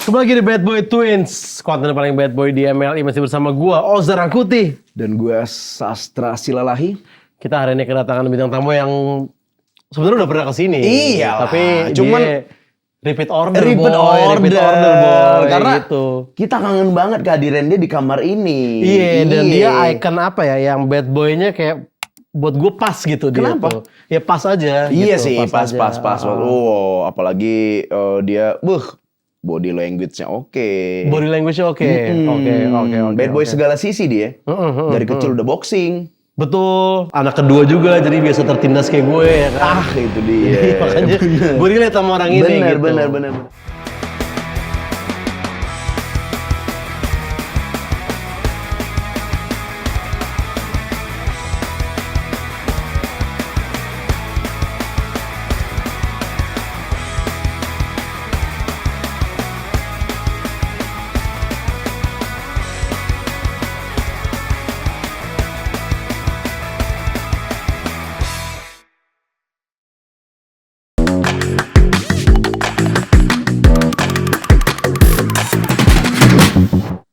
Kembali lagi di Bad Boy Twins, konten paling bad boy di MLI, masih bersama gua Ozar Rangkuti dan gue Sastra Silalahi. Kita hari ini kedatangan bintang tamu yang sebenarnya udah pernah kesini. Iya, tapi cuman dia repeat order repeat boy. karena gitu. kita kangen banget kehadiran dia di kamar ini. Iya, dan dia icon apa ya, yang bad boy-nya kayak buat gue pas gitu. Kenapa? Dia tuh. Ya pas aja. Iya gitu, sih, pas. aja. Apalagi dia, body language-nya oke. Body language-nya oke. Oke. Bad boy segala sisi dia. Dari kecil udah boxing. Betul. Anak kedua juga, jadi biasa tertindas kayak gue ya kan. Itu dia. Makanya gue relate sama orang ini gitu. Bener.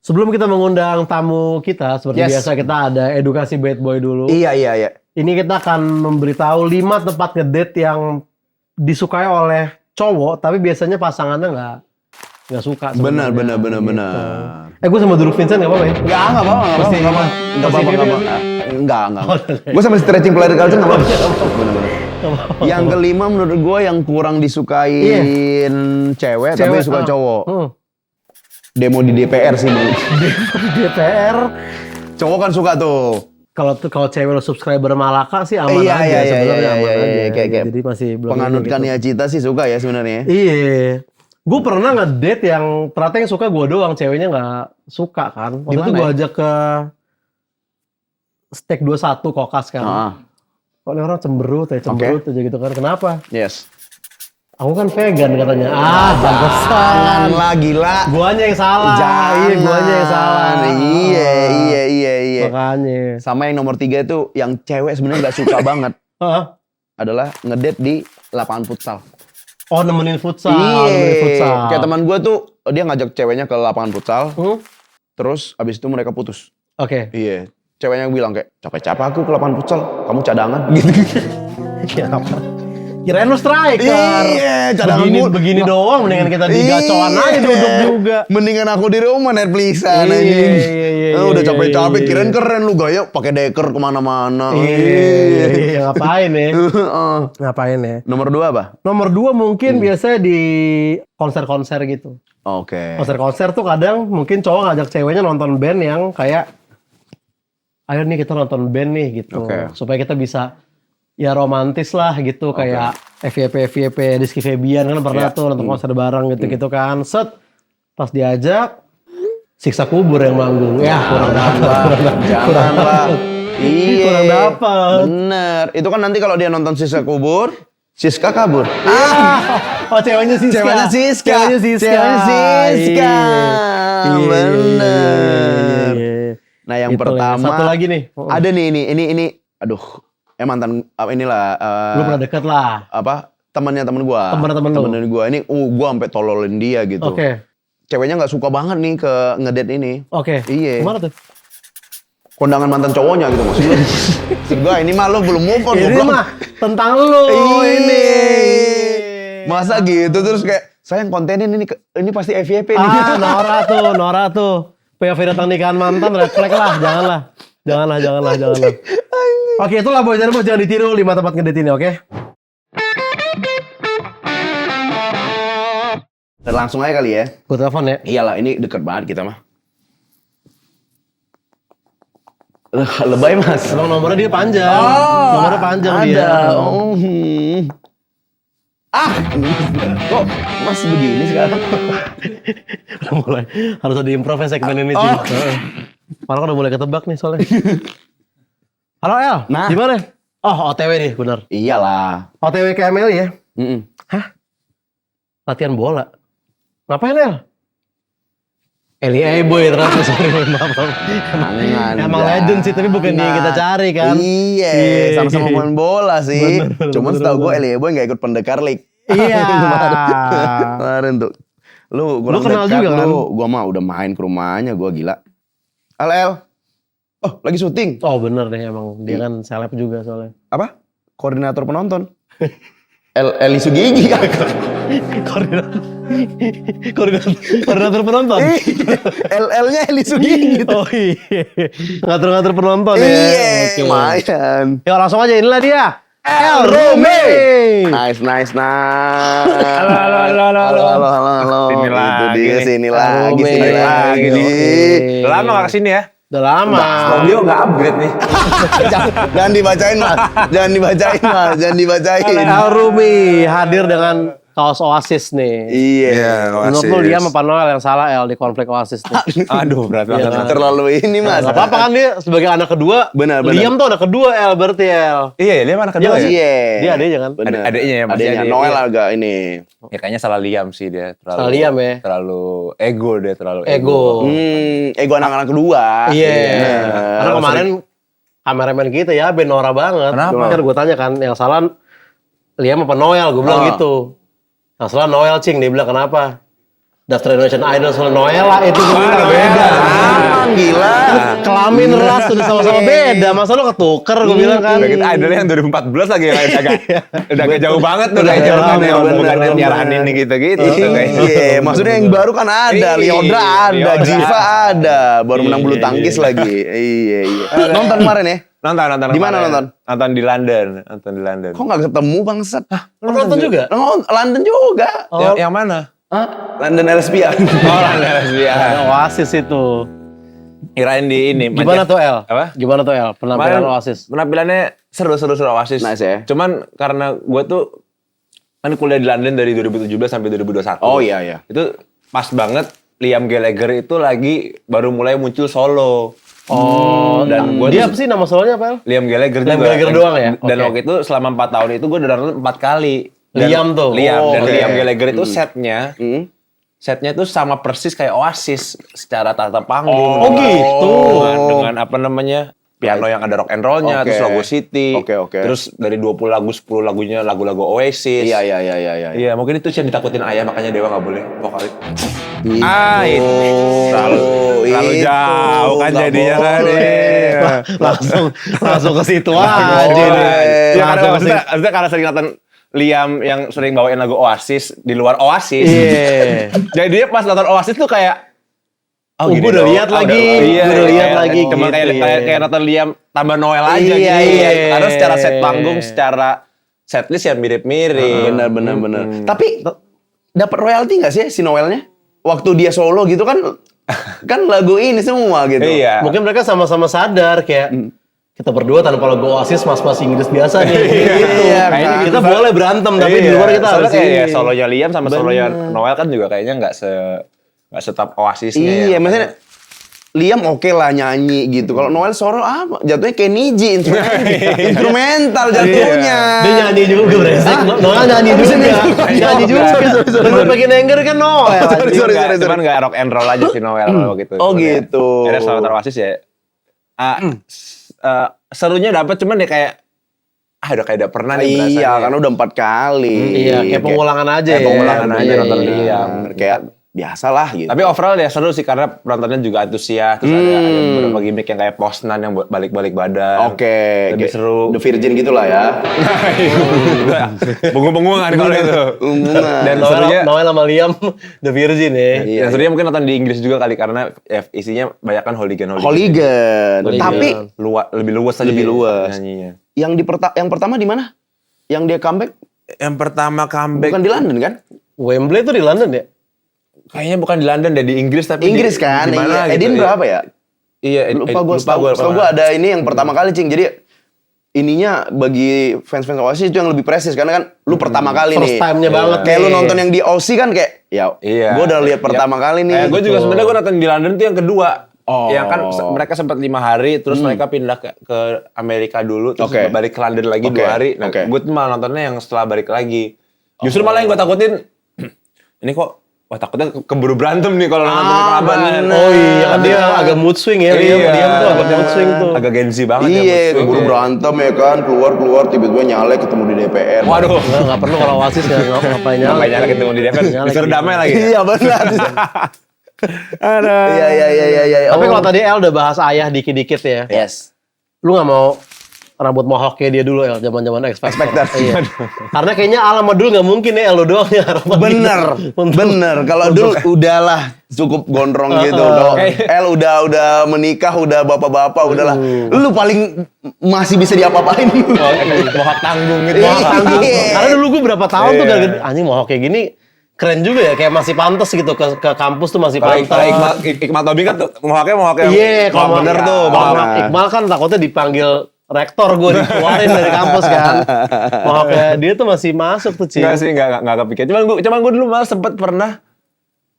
Sebelum kita mengundang tamu kita, seperti biasa kita ada edukasi bad boy dulu. Iya. Ini kita akan memberitahu 5 tempat ngedate yang disukai oleh cowok, tapi biasanya pasangannya nggak suka. Benar. Gue sama Duruk Vincent nggak apa-apa ya? Nggak apa-apa. Enggak. Oh, Gue sama stretching player culture nggak apa-apa. Bener. Yang kelima menurut gue yang kurang disukain cewek tapi suka cowok. Demo di DPR sih. Demo di DPR. Cowok kan suka tuh. Kalau cewek lo subscriber Malaka sih aman aja sebenarnya. Kayak jadi masih belum. penganut gitu. Kania Cita sih suka ya sebenarnya. Iya. Gue pernah ngedate yang ternyata yang suka gue doang, ceweknya nggak suka kan. Waktu itu gue ajak ke Steak 21 Kokas kan. Kok ini orang cemberut aja gitu kan. Kenapa? Yes. Aku kan vegan katanya. Jangan lah gila. Guanya yang salah. Guanya yang salah. Iya. Makanya. Sama yang nomor 3 itu yang cewek sebenarnya nggak suka banget. Adalah ngedate di lapangan futsal. Oh, nemenin futsal. Kayak teman gue tuh dia ngajak ceweknya ke lapangan futsal. Terus abis itu mereka putus. Oke. Iya. Ceweknya bilang kayak capek-capek aku ke lapangan futsal. Kamu cadangan gitu. Ya apa? Kirain lu striker. Iya, cadangan begini doang, mendingan kita di gacoan aja duduk juga. Mendingan aku di rumah Netflixan anjing. Iya. Udah capek-capek, kirain keren lu gaya pakai deker kemana-mana. Iya, ngapain ya? Ngapain ya? Nomor 2 apa? Nomor 2 mungkin biasanya di konser-konser gitu. Oke. Konser-konser tuh kadang mungkin cowok ngajak ceweknya nonton band yang kayak, ayo nih kita nonton band nih gitu. Supaya kita bisa ya romantis lah gitu, kayak FYP Rizky Febian kan pernah tuh nonton konser bareng gitu kan. Pas diajak Siksa Kubur yang manggung. Kurang dapet. Iya. Kurang dapet. Bener. Itu kan nanti kalau dia nonton Siksa Kubur, Siska kabur. Oh, ceweknya Siska. Bener. Nah, yang pertama. Satu lagi nih. Ada nih ini. Aduh. Mantan inilah lu pernah deket lah. Temannya temen gua. Temen gua ini gua sampai tololin dia gitu. Ceweknya nggak suka banget nih ke ngedate ini. Iya. Gimana tuh? Kondangan mantan cowoknya gitu maksudnya. Maksud gua ini mah lu belum move on. Ini mah tentang lu ini. Masa gitu terus kayak sayang kontenin ini pasti FYP nih. Nora tuh. POV datang nikahan mantan, red flag lah, janganlah. Oke, itulah boy, jangan ditiru 5 tempat ngedate ini, oke? Langsung aja kali ya. Gue telepon ya. Iyalah, ini deket banget kita mah. Lebay mas. Emang nomornya dia panjang. Nomornya panjang dia. Kok mas begini sekarang? Udah mulai. Harus ada improve segmen ini sih. Malah udah mulai ketebak nih soalnya. Halo El, gimana? Oh, OTW nih, bener. Iyalah. OTW ke ML ya? Hah? Latihan bola? Ngapain El? LA boy ternyata, sorry, maaf. Emang legend sih, tapi bukan dia yang kita cari kan. Iya, sama-sama main bola sih. Cuman setahu gue LA boy gak ikut pendekar league. Iya. Kemarin tuh. Lu kurang kenal dekat, juga kan? Gua mah udah main ke rumahnya, gua gila. El. Oh, lagi syuting. Oh bener deh emang, dia kan seleb juga soalnya. Apa? Koordinator penonton. Eli Sugigi kan. Koordinator penonton. LL-nya Eli Sugigi gitu. Oh iya. Ngatur-ngatur penonton ya. Iya, Oke. lumayan. Ya langsung aja, inilah dia. El Rumi. Nice. Halo. Sini Itu lagi dia, nih. sini lagi. Udah lama gak kesini ya? Udah lama. Studio gak upgrade nih. Jangan dibacain, Mas. Jangan dibacain. El Rumi hadir dengan kaos Oasis nih. Iya. Menurut lu dia sama Pak Noel yang salah El di konflik Oasis nih. Aduh, berat Iya banget. kan? Terlalu ini, Mas. Gak apa-apa kan dia sebagai anak kedua. Benar. Liam tuh anak kedua El berarti El. Iya, dia mana kedua ya? Iya. Dia adanya kan? Bener. Adiknya ya, masih Adiknya adik. Noel Iya. agak ini. Ya kayaknya salah Liam sih dia. Salah Liam ya? Terlalu ego dia, terlalu Ego. Ego anak-anak kedua. Iya. Bener. Karena kemarin kameramen kita ya Ben Nora banget. Kenapa? Kan gue tanya kan, yang salah Liam apa Noel? Gue bilang gitu. Yang salah Noel cing, dia bilang kenapa? Daftar Indonesian Idol soal Noel lah itu. beda. Aman, gila. Kelamin ras udah sama-sama beda. Masa lu ketuker gue bilang kan. Udah kita idolnya yang 2014 lagi yang udah agak jauh banget tuh kayak jauh, zaman yang bener, bukan bener. siaran ini gitu-gitu. Iya, maksudnya yang baru kan ada, Iya, Liodra ada, Liodra Jiva ada, baru menang bulu tangkis lagi. Iya. Nonton kemarin ya? Nonton. Di mana kemarin. nonton? Nonton di London. Nonton di London. Kok nggak ketemu bangsat? Lu nonton juga? London juga. Yang mana? London LSPA. Oh, London ya. Oasis itu. Kirain di ini. Gimana tuh El? Apa? Gimana tuh El? Penampilan Oasis? Penampilannya seru Oasis. Nice ya. Cuman karena gue tuh kan kuliah di London dari 2017 sampai 2021. Oh iya. Itu pas banget Liam Gallagher itu lagi baru mulai muncul solo. Oh, Dan gua dia tuh- apa sih nama solonya apa El? Liam Gallagher Liam juga. Gallagher doang ya? Dan Oke. waktu itu selama 4 tahun itu gue udah nonton 4 kali. Dan Liam tuh? Liam. Oh, Dan oke. Liam Gallagher itu setnya Hmm. tuh sama persis kayak Oasis secara tata panggung. Oh, gitu. Dengan apa namanya? Piano yang ada rock and roll-nya, Oke. terus logo City. Oke. Terus dari 20 lagu 10 lagunya lagu-lagu Oasis. Iya. Iya, mungkin itu yang ditakutin ayah makanya Dewa nggak boleh vokalis. Itu. Terlalu Itu. jauh kan Nggak jadinya kan. boleh. Iya. langsung ke situ aja boleh. nih. Ya, karena Langsung ke maksudnya karena sering nonton Liam yang sering bawain lagu Oasis di luar Oasis. Iya. Jadi dia pas nonton Oasis tuh kayak Oh, gini gue udah dong. lihat lagi. Iya, Gue udah lihat kayak- lagi Cuma gitu, kayak nonton Liam tambah Noel aja Iya, gitu. iya. Karena secara set panggung, secara setlist ya mirip-mirip. Bener. Tapi dapat royalti nggak sih si Noelnya? Waktu dia solo gitu kan lagu ini semua gitu. Iya. Mungkin mereka sama-sama sadar kayak kita berdua tanpa logo Oasis mas-mas Inggris biasa nih. Gitu. Iya, Kayaknya kan. kita boleh berantem tapi di luar kita harus Soalnya kayak ya, ini. solonya Liam sama solonya Noel kan juga kayaknya nggak setap Oasisnya. Iya, ya. maksudnya Liam oke lah nyanyi gitu. Kalau Noel solo apa? Jatuhnya Kenny G instrumental jatuhnya. Dia nyanyi juga brengsek. Noel nyanyi juga. Nyanyi juga. Bener bagian anger kan Noel. Sorry. Cuman nggak rock and roll aja si Noel gitu. Oh, gitu. Ada selamat Oasis ya. Serunya dapat cuman ya kayak udah kayak udah pernah nih berasanya. Iya, karena udah 4 kali. Iya, kayak pengulangan aja Kayak ya. pengulangan aja Iya, nonton iya. Liam. Kayak biasa lah gitu. Tapi overall ya seru sih karena penontonnya juga antusias. Terus ada beberapa gimmick yang kayak Posnan yang balik-balik badan. Oke, Lebih kayak seru. The Virgin gitu lah ya. Bungung-bungungan kalau itu. Dan serunya Noel sama Liam The Virgin ya. Iya. Dan serunya mungkin nonton di Inggris juga kali karena ya, isinya banyak kan hooligan. Hooligan. Tapi Lebih luas aja. Lebih luas. nyanyinya. yang pertama di mana? Yang dia comeback Yang pertama comeback bukan di London kan? Wembley tuh di London ya? kayaknya bukan di London deh, di Inggris tapi Inggris kan? di mana Iya. gitu. Edinburgh apa ya? Iya, Lupa gue. Setahu gue ada ini yang pertama kali, Cing. Jadi ininya bagi fans-fans Oasis itu yang lebih presis karena kan lu pertama kali First nih. time-nya banget Kayak lu nih. nonton yang di Aussie kan kayak ya Iya. gue udah lihat pertama kali nih. Gue juga sebenarnya gue nonton di London tuh yang kedua. Oh. Yang kan mereka sempat 5 hari, terus mereka pindah ke Amerika dulu, terus Oke. balik ke London lagi Oke, 2 hari. Nah, oke. gue tuh malah nontonnya yang setelah balik lagi. Justru malah yang gue takutin, ini kok wah takutnya keburu berantem nih kalau nonton kelamaan. Oh iya, kan dia agak mood swing ya. Diam tuh agak mood swing tuh. Agak Gen Z banget ya. Iya, keburu berantem ya kan, keluar tiba-tiba nyalek ketemu di DPR. Waduh. Nggak perlu kalau wasis ngapain nyala. Ngapain nyala ketemu di DPR, disuruh damai lagi. Iya benar. Aduh. Iya. Tapi kalau tadi El udah bahas ayah dikit-dikit ya. Yes. Lu nggak mau rambut mohawk kayak dia dulu El, zaman-zaman X Factor. Iya. Karena kayaknya Al sama dulu nggak mungkin ya El lu doang yang rambut Bener. Kalau dulu udahlah cukup gondrong gitu. Kalau El udah menikah, udah bapak-bapak, udahlah. Lu paling masih bisa diapa-apain. Mohawk tanggung gitu. Karena dulu gue berapa tahun tuh gak gede. Anjing mohawk kayak gini keren juga ya, kayak masih pantas gitu ke kampus tuh masih pantas. Kalau Iqmal Tobing kan mohawknya iya, kalau bener tuh. Iqmal kan takutnya dipanggil rektor, gue dikeluarin dari kampus kan. Mohawknya dia tuh masih masuk tuh, Ci. Enggak sih, enggak kepikiran. Cuman gue dulu malah sempet pernah,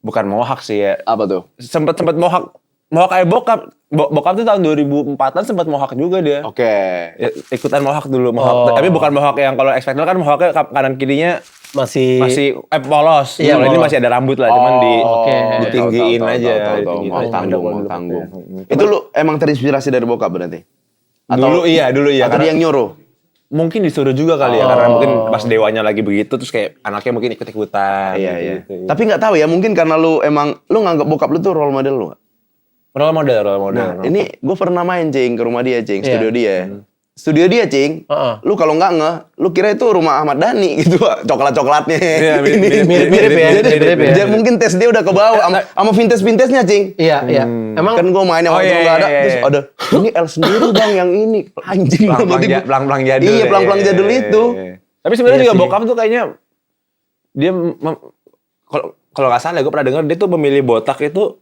bukan mohawk sih ya. Apa tuh? Sempet mohawk kayak bokap. Bokap tuh tahun 2004-an sempat mohawk juga dia. Oke. Ya, ikutan mohawk dulu, tapi bukan mohawk yang kalau X Factor kan mohawknya kanan kirinya masih polos. Iya, kalau ini masih ada rambut lah, cuman ditinggiin aja. Mau tanggung. Itu lu emang terinspirasi dari bokap berarti? Dulu iya. Atau dia yang nyuruh? Mungkin disuruh juga kali ya, karena mungkin pas dewanya lagi begitu, terus kayak anaknya mungkin ikut-ikutan. Iya. Tapi nggak tahu ya, mungkin karena lu nganggap bokap lu tuh role model lu nggak? Role model. Nah, ini gue pernah main, Cing, ke rumah dia, Cing, studio dia. Studio dia, Cing. Lu kalau nggak lu kira itu rumah Ahmad Dhani gitu, coklat-coklatnya. Iya, mirip ya. Jadi mungkin tes dia udah ke bawah sama vintage-nya, Cing. Iya. Emang Kan gue mainnya waktu nggak ada, terus ada ini L sendiri bang yang ini anjing. Pelang-pelang jadul. Iya, pelang-pelang jadul itu. Tapi sebenarnya juga bokap tuh kayaknya dia kalau nggak salah, gue pernah dengar dia tuh memilih botak itu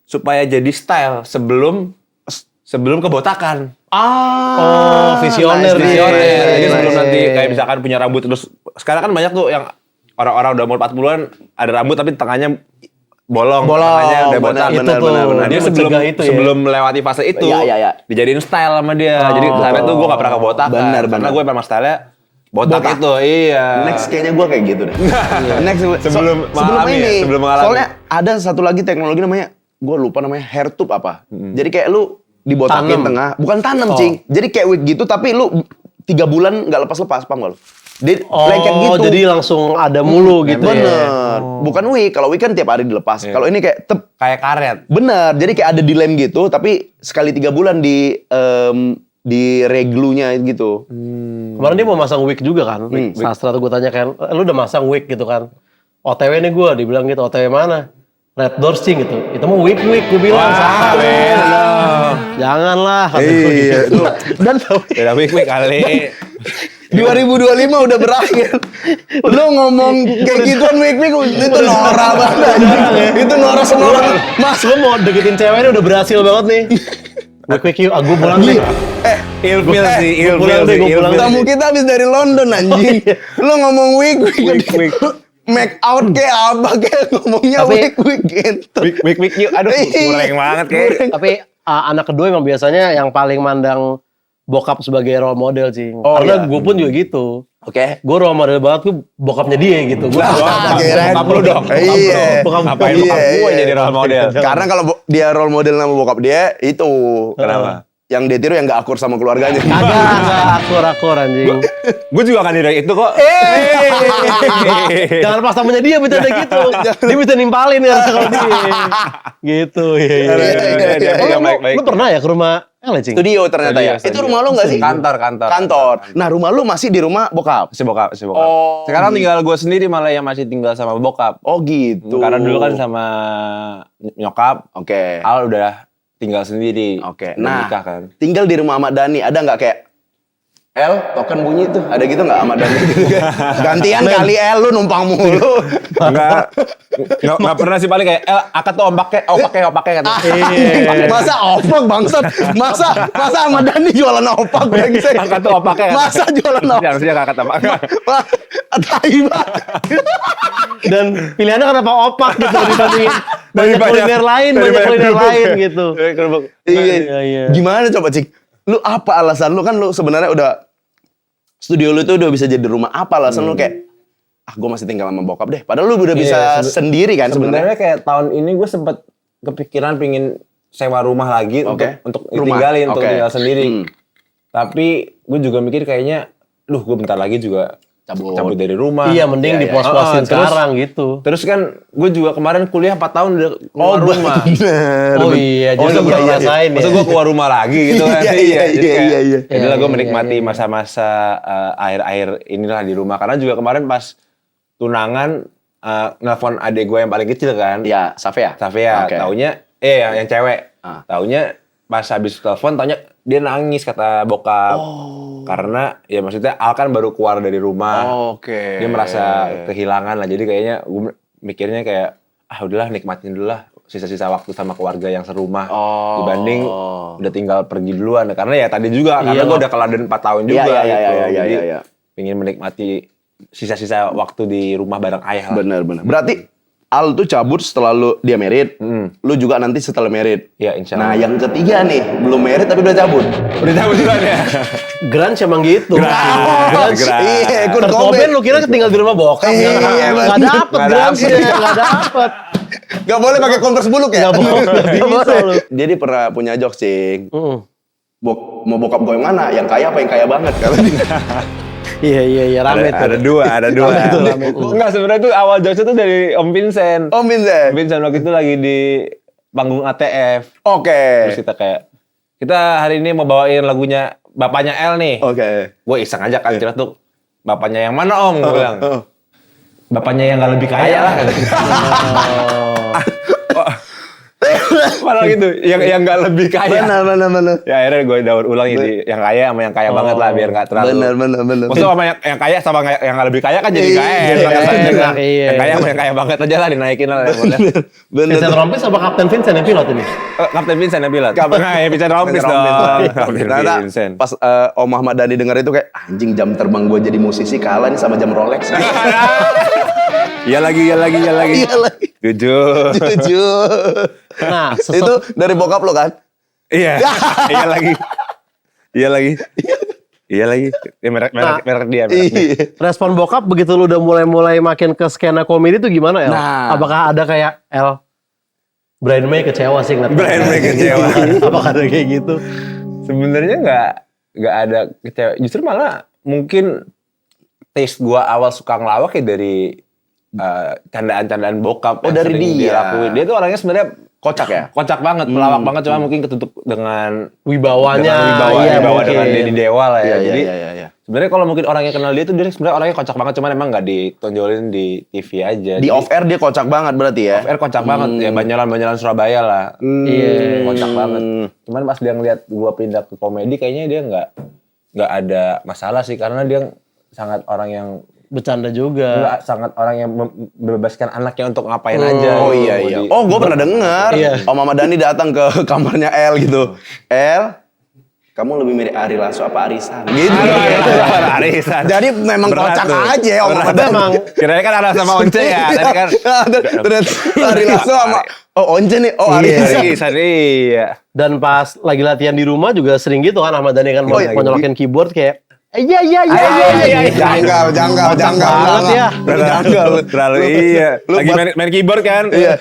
supaya jadi style sebelum kebotakan. Visioner. Jadi sebelum nanti kayak misalkan punya rambut terus, sekarang kan banyak tuh yang orang-orang udah umur 40-an ada rambut tapi tengahnya bolong, tengahnya udah botak. Benar. Dia sebelum melewati fase itu, dijadiin style sama dia. Jadi sampai tuh gue gak pernah kebotakan. Benar. Karena gue memang stylenya botak itu. Iya. Next kayaknya gue kayak gitu deh. Next sebelum mengalami. Soalnya ada satu lagi teknologi namanya, gue lupa namanya hair tube apa. Jadi kayak lu dibotakin tengah, bukan tanam, Cing. Jadi kayak wig gitu, tapi lu 3 bulan nggak lepas-lepas, paham gak lu? Dia lengket gitu. Jadi langsung ada mulu gitu. Bener. Bukan wig, kalau wig kan tiap hari dilepas. Kalau ini kayak kayak karet. Bener, jadi kayak ada dilem gitu, tapi sekali 3 bulan di reglunya gitu. Kemarin dia mau masang wig juga kan. Sastra tuh gue tanya kan, lu udah masang wig gitu kan? OTW nih gue, dibilang gitu, OTW mana? Red Doors, Cing gitu. Itu mau wig gue bilang. Janganlah. Iya. Dan udah wig kali. 2025 udah berakhir. Lu ngomong kayak gituan wig itu norak banget. Itu norak semua. Mas, lu mau deketin ceweknya udah berhasil banget nih. Wig yuk, gue pulang deh. Ilfil sih. Tamu kita habis dari London anjing. Lu ngomong wig. Make out kayak apa kayak ngomongnya wig gitu. Wig yuk. Aduh, kurang banget kayak. Tapi anak kedua emang biasanya yang paling mandang bokap sebagai role model, Cing. Karena gue pun juga gitu. Oke. Gue role model banget, gue bokapnya dia gitu. Bokap lu dong. Iya. Ngapain bokap gue jadi role model? Karena kalau dia role model sama bokap dia itu. Kenapa? Yang dia tiru yang gak akur sama keluarganya. Agak akur anjing. Gue juga akan dari itu kok. Jangan pas tamunya dia bercanda gitu. Dia bisa nimpalin ya kalau dia. Gitu. Iya. Lu pernah ya ke rumah El, Cing? Studio ternyata ya. Itu rumah lu gak sih? Kantor. Nah, rumah lu masih di rumah bokap? Masih bokap. Oh, Sekarang tinggal gue sendiri malah yang masih tinggal sama bokap. Oh gitu. Karena dulu kan sama nyokap. Oke. Al udah tinggal sendiri. Oke. Nah, nikah kan. Tinggal di rumah Ahmad Dhani, ada nggak kayak El, token bunyi tuh, ada gitu nggak Ahmad Dhani? Gantian kali El, lu numpang mulu. Nggak pernah sih, paling kayak El, akad tuh opaknya kan. Masa opak bangsat? Masa Ahmad Dhani jualan opak? Akad tuh opaknya kan. Masa jualan opak? Harusnya akad opak. Tai banget. Dan pilihannya kenapa opak gitu dibandingin banyak kuliner lain gitu. Iya. Gimana coba, Cik? Lu apa alasan lu? Kan lu sebenarnya udah studio lu tuh udah bisa jadi rumah. Apa alasan lu kayak gue masih tinggal sama bokap deh. Padahal lu udah bisa Iya, sendiri kan sebenarnya. Sebenarnya kayak tahun ini gue sempet kepikiran pingin sewa rumah lagi untuk ditinggalin, untuk tinggal sendiri. Tapi gue juga mikir kayaknya, gue bentar lagi juga cabut dari rumah. Iya, mending dipos-posin sekarang gitu. Terus kan gue juga kemarin kuliah 4 tahun udah keluar rumah. Oh iya, jadi gue ngerasain ya. Maksud gue keluar rumah lagi gitu kan. Iya. Jadilah gue menikmati masa-masa akhir-akhir inilah di rumah. Karena juga kemarin pas tunangan, nelfon adik gue yang paling kecil kan. Iya, Safia. Taunya, yang cewek. Taunya pas habis telepon, taunya dia nangis kata bokap. Karena ya maksudnya Al kan baru keluar dari rumah. Dia merasa kehilangan lah. Jadi kayaknya gue mikirnya kayak udahlah nikmatin dulu lah sisa-sisa waktu sama keluarga yang serumah dibanding udah tinggal pergi duluan. Karena ya tadi juga karena gue udah keladen 4 tahun juga gitu. Jadi pengen menikmati sisa-sisa waktu di rumah bareng ayah lah. Bener. Berarti Al tuh cabut setelah dia married, lu juga nanti setelah married. Iya, insya Allah. Nah, yang ketiga nih, belum married tapi udah cabut. Udah cabut juga ya? Grunge emang gitu. Grunge. Iya, Kurt Cobain lu kira tinggal di rumah bokap. Nggak dapet Grunge, nggak dapet. Gak boleh pakai Converse buluk ya? Nggak boleh. Jadi pernah punya jokes, Cing. Mau bokap gue yang mana? Yang kaya apa yang kaya banget? Iya, rame tuh. Ada dua. Rame tuh. Enggak, sebenarnya tuh awal jokesnya tuh dari Om Vincent. Om Vincent. Vincent waktu itu lagi di panggung ATF. Oke. Terus kita hari ini mau bawain lagunya bapaknya El nih. Oke. Gue iseng aja kan cerita tuh, bapaknya yang mana Om? Gue bilang. Bapaknya yang gak lebih kaya lah. Padahal gitu, yang gak lebih kaya. Benar. Ya akhirnya gue daur ulang jadi yang kaya sama yang kaya banget lah biar gak terlalu. Benar. Maksudnya sama yang kaya sama yang gak lebih kaya kan jadi kaya. Yang kaya sama yang kaya banget aja lah dinaikin lah. Vincent Rompis sama Kapten Vincent yang pilot ini? Kapten Vincent yang pilot. Vincent Rompis dong. Kapten Vincent. Pas Om Ahmad Dhani denger itu kayak anjing jam terbang gue jadi musisi kalah nih sama jam Rolex. Iya lagi. Jujur. Nah, Itu dari bokap lo kan? Iya lagi. Ya merek dia. Respon bokap begitu lu udah mulai makin ke skena komedi tuh gimana El? Nah. Apakah ada kayak Brian May kecewa sih ngeliat Brian May kecewa. Apakah ada kayak gitu? Sebenarnya nggak ada kecewa. Justru malah mungkin taste gua awal suka ngelawak ya dari candaan-candaan bokap. Oh, dari dia. Lakuin. Dia tuh orangnya sebenarnya Kocak ya? Kocak banget, pelawak banget, cuma mungkin ketutup dengan wibawanya. wibawa dengan Dedi Dewa lah ya. Jadi Iya. sebenarnya kalau mungkin orang yang kenal dia tuh dia sebenarnya orangnya kocak banget, cuman emang nggak ditonjolin di TV aja. Di off air dia kocak banget berarti ya? Off air kocak banget, ya Banyalan Surabaya lah. Iya. Kocak banget. Cuman pas dia ngeliat gua pindah ke komedi, kayaknya dia nggak ada masalah sih, karena dia sangat orang yang Bercanda juga. sangat orang yang membebaskan anaknya untuk ngapain aja. Oh iya. Oh gue pernah dengar Om Ahmad Dhani datang ke kamarnya El gitu. El, kamu lebih mirip Ari Lasso apa Arisan? Gitu. Arisan. Jadi memang kocak aja Om Ahmad Dhani. Kira-kira kan ada sama Once ya. Tadi kan Ternyata Ari Lasso sama Once nih. Oh Arisan. Iya. Dan pas lagi latihan di rumah juga sering gitu kan Ahmad Dhani kan mau nyolokin keyboard kayak iya. Janggal banget ya. Terlalu iya. Lagi main keyboard kan. Iya.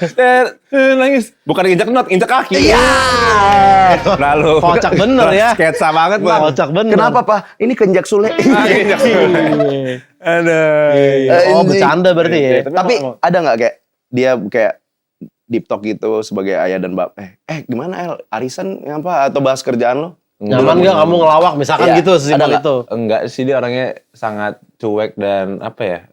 Nangis. Bukan injak not, injak kaki. Iya. Lalu kocak bener ya. Sketsa banget bang. Kocak bener. Kenapa Pak? Ini kenjak Sule. Injak Oh bercanda berarti ya. Tapi ada nggak kayak dia kayak deep talk gitu sebagai ayah dan bapak? Gimana El? Arisan apa? Atau bahas kerjaan lo? Nyaman gak kamu ngelawak misalkan gitu sesimpel itu? Enggak sih, dia orangnya sangat cuek dan apa ya?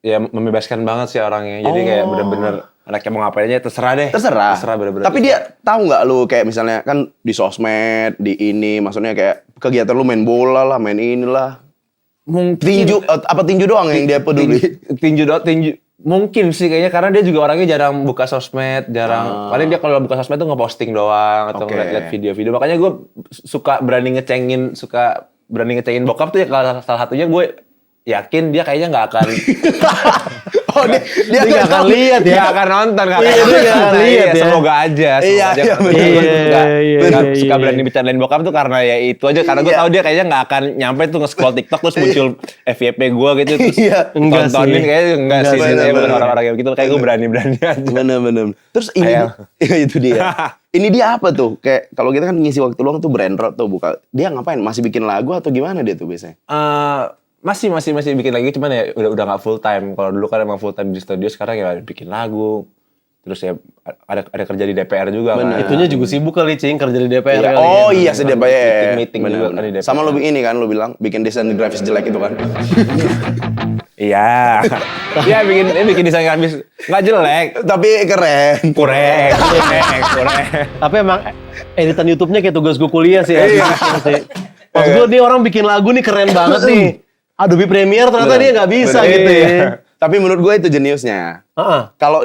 Ya membebaskan banget sih orangnya. Jadi kayak bener-bener anaknya mau ngapain aja terserah deh. Terserah bener-bener. Tapi dia tahu nggak lu kayak misalnya kan di sosmed, di ini, maksudnya kayak kegiatan lu main bola lah, main inilah. Tinju doang yang dia peduli? Tinju. Mungkin sih kayaknya karena dia juga orangnya jarang buka sosmed, paling dia kalau buka sosmed tuh ngeposting doang atau ngeliat video-video. Makanya gue suka berani ngecengin bokap tuh ya, salah satunya gue yakin dia kayaknya nggak akan Oh, dia Dia nggak akan lihat ya. Nggak akan nonton, nggak Iya, akan dia nggak akan lihat ya. Semoga aja. Iya, Semoga aja. iya, bener. Gue Iya, nggak iya, suka iya. berani bercandain bokap tuh karena ya itu aja. Karena gue Iya. tahu dia kayaknya nggak akan nyampe tuh nge-scroll TikTok terus muncul FYP gue gitu. Terus Iya. Enggak tontonin sih. kayaknya enggak sih. Bener, Saya bukan bener. orang-orang yang gitu. Kayak gue berani-berani aja. Bener. Terus ini Ayam. itu dia. Ini dia apa tuh? Kayak kalau kita kan ngisi waktu luang tuh brainrot tuh buka. Dia ngapain? Masih bikin lagu atau gimana dia tuh biasanya? Masih bikin lagi, cuman ya udah nggak full time. Kalau dulu kan emang full time di studio, sekarang ya bikin lagu. Terus ya ada kerja di DPR juga kan. Itunya juga sibuk kali, Cing, kerja di DPR Iya. kali. Oh iya sedih Pak ya. Meeting juga kan di DPR. Sama lu ini kan lu bilang bikin desain grafis jelek itu kan. Iya. Iya bikin desain grafis nggak jelek. Tapi keren. Kurang. Tapi emang editan YouTube-nya kayak tugas gue kuliah sih. Iya. Pas gue nih orang bikin lagu nih keren banget nih. Adobe Premiere ternyata dia nggak bisa Bener. gitu ya. Tapi menurut gue itu jeniusnya. Heeh. Kalau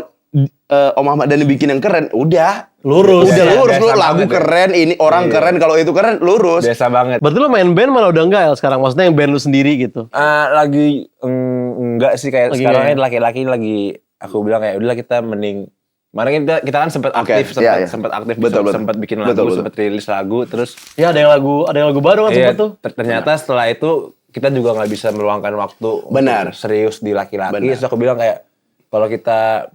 Om Ahmad Dhani bikin yang keren, udah Lurus. Udah Ya, lurus lu biasa lagu banget ya. keren, ini orang keren, kalau itu keren lurus. Biasa banget. Berarti lo main band malah udah enggak ya sekarang? Maksudnya yang band lu sendiri gitu? Lagi enggak sih kayak Lagi sekarang enggak kan laki-laki lagi aku bilang kayak udahlah kita mending kemarin kita kan sempat Oke, aktif iya, iya. sempat aktif Betul, betul. sempat bikin Betul, lagu betul. sempat rilis lagu terus Ya ada yang lagu baru kan iya, sempet tuh. ternyata setelah itu kita juga nggak bisa meluangkan waktu Benar. untuk serius di laki-laki. Benar. Terus aku bilang kayak kalau kita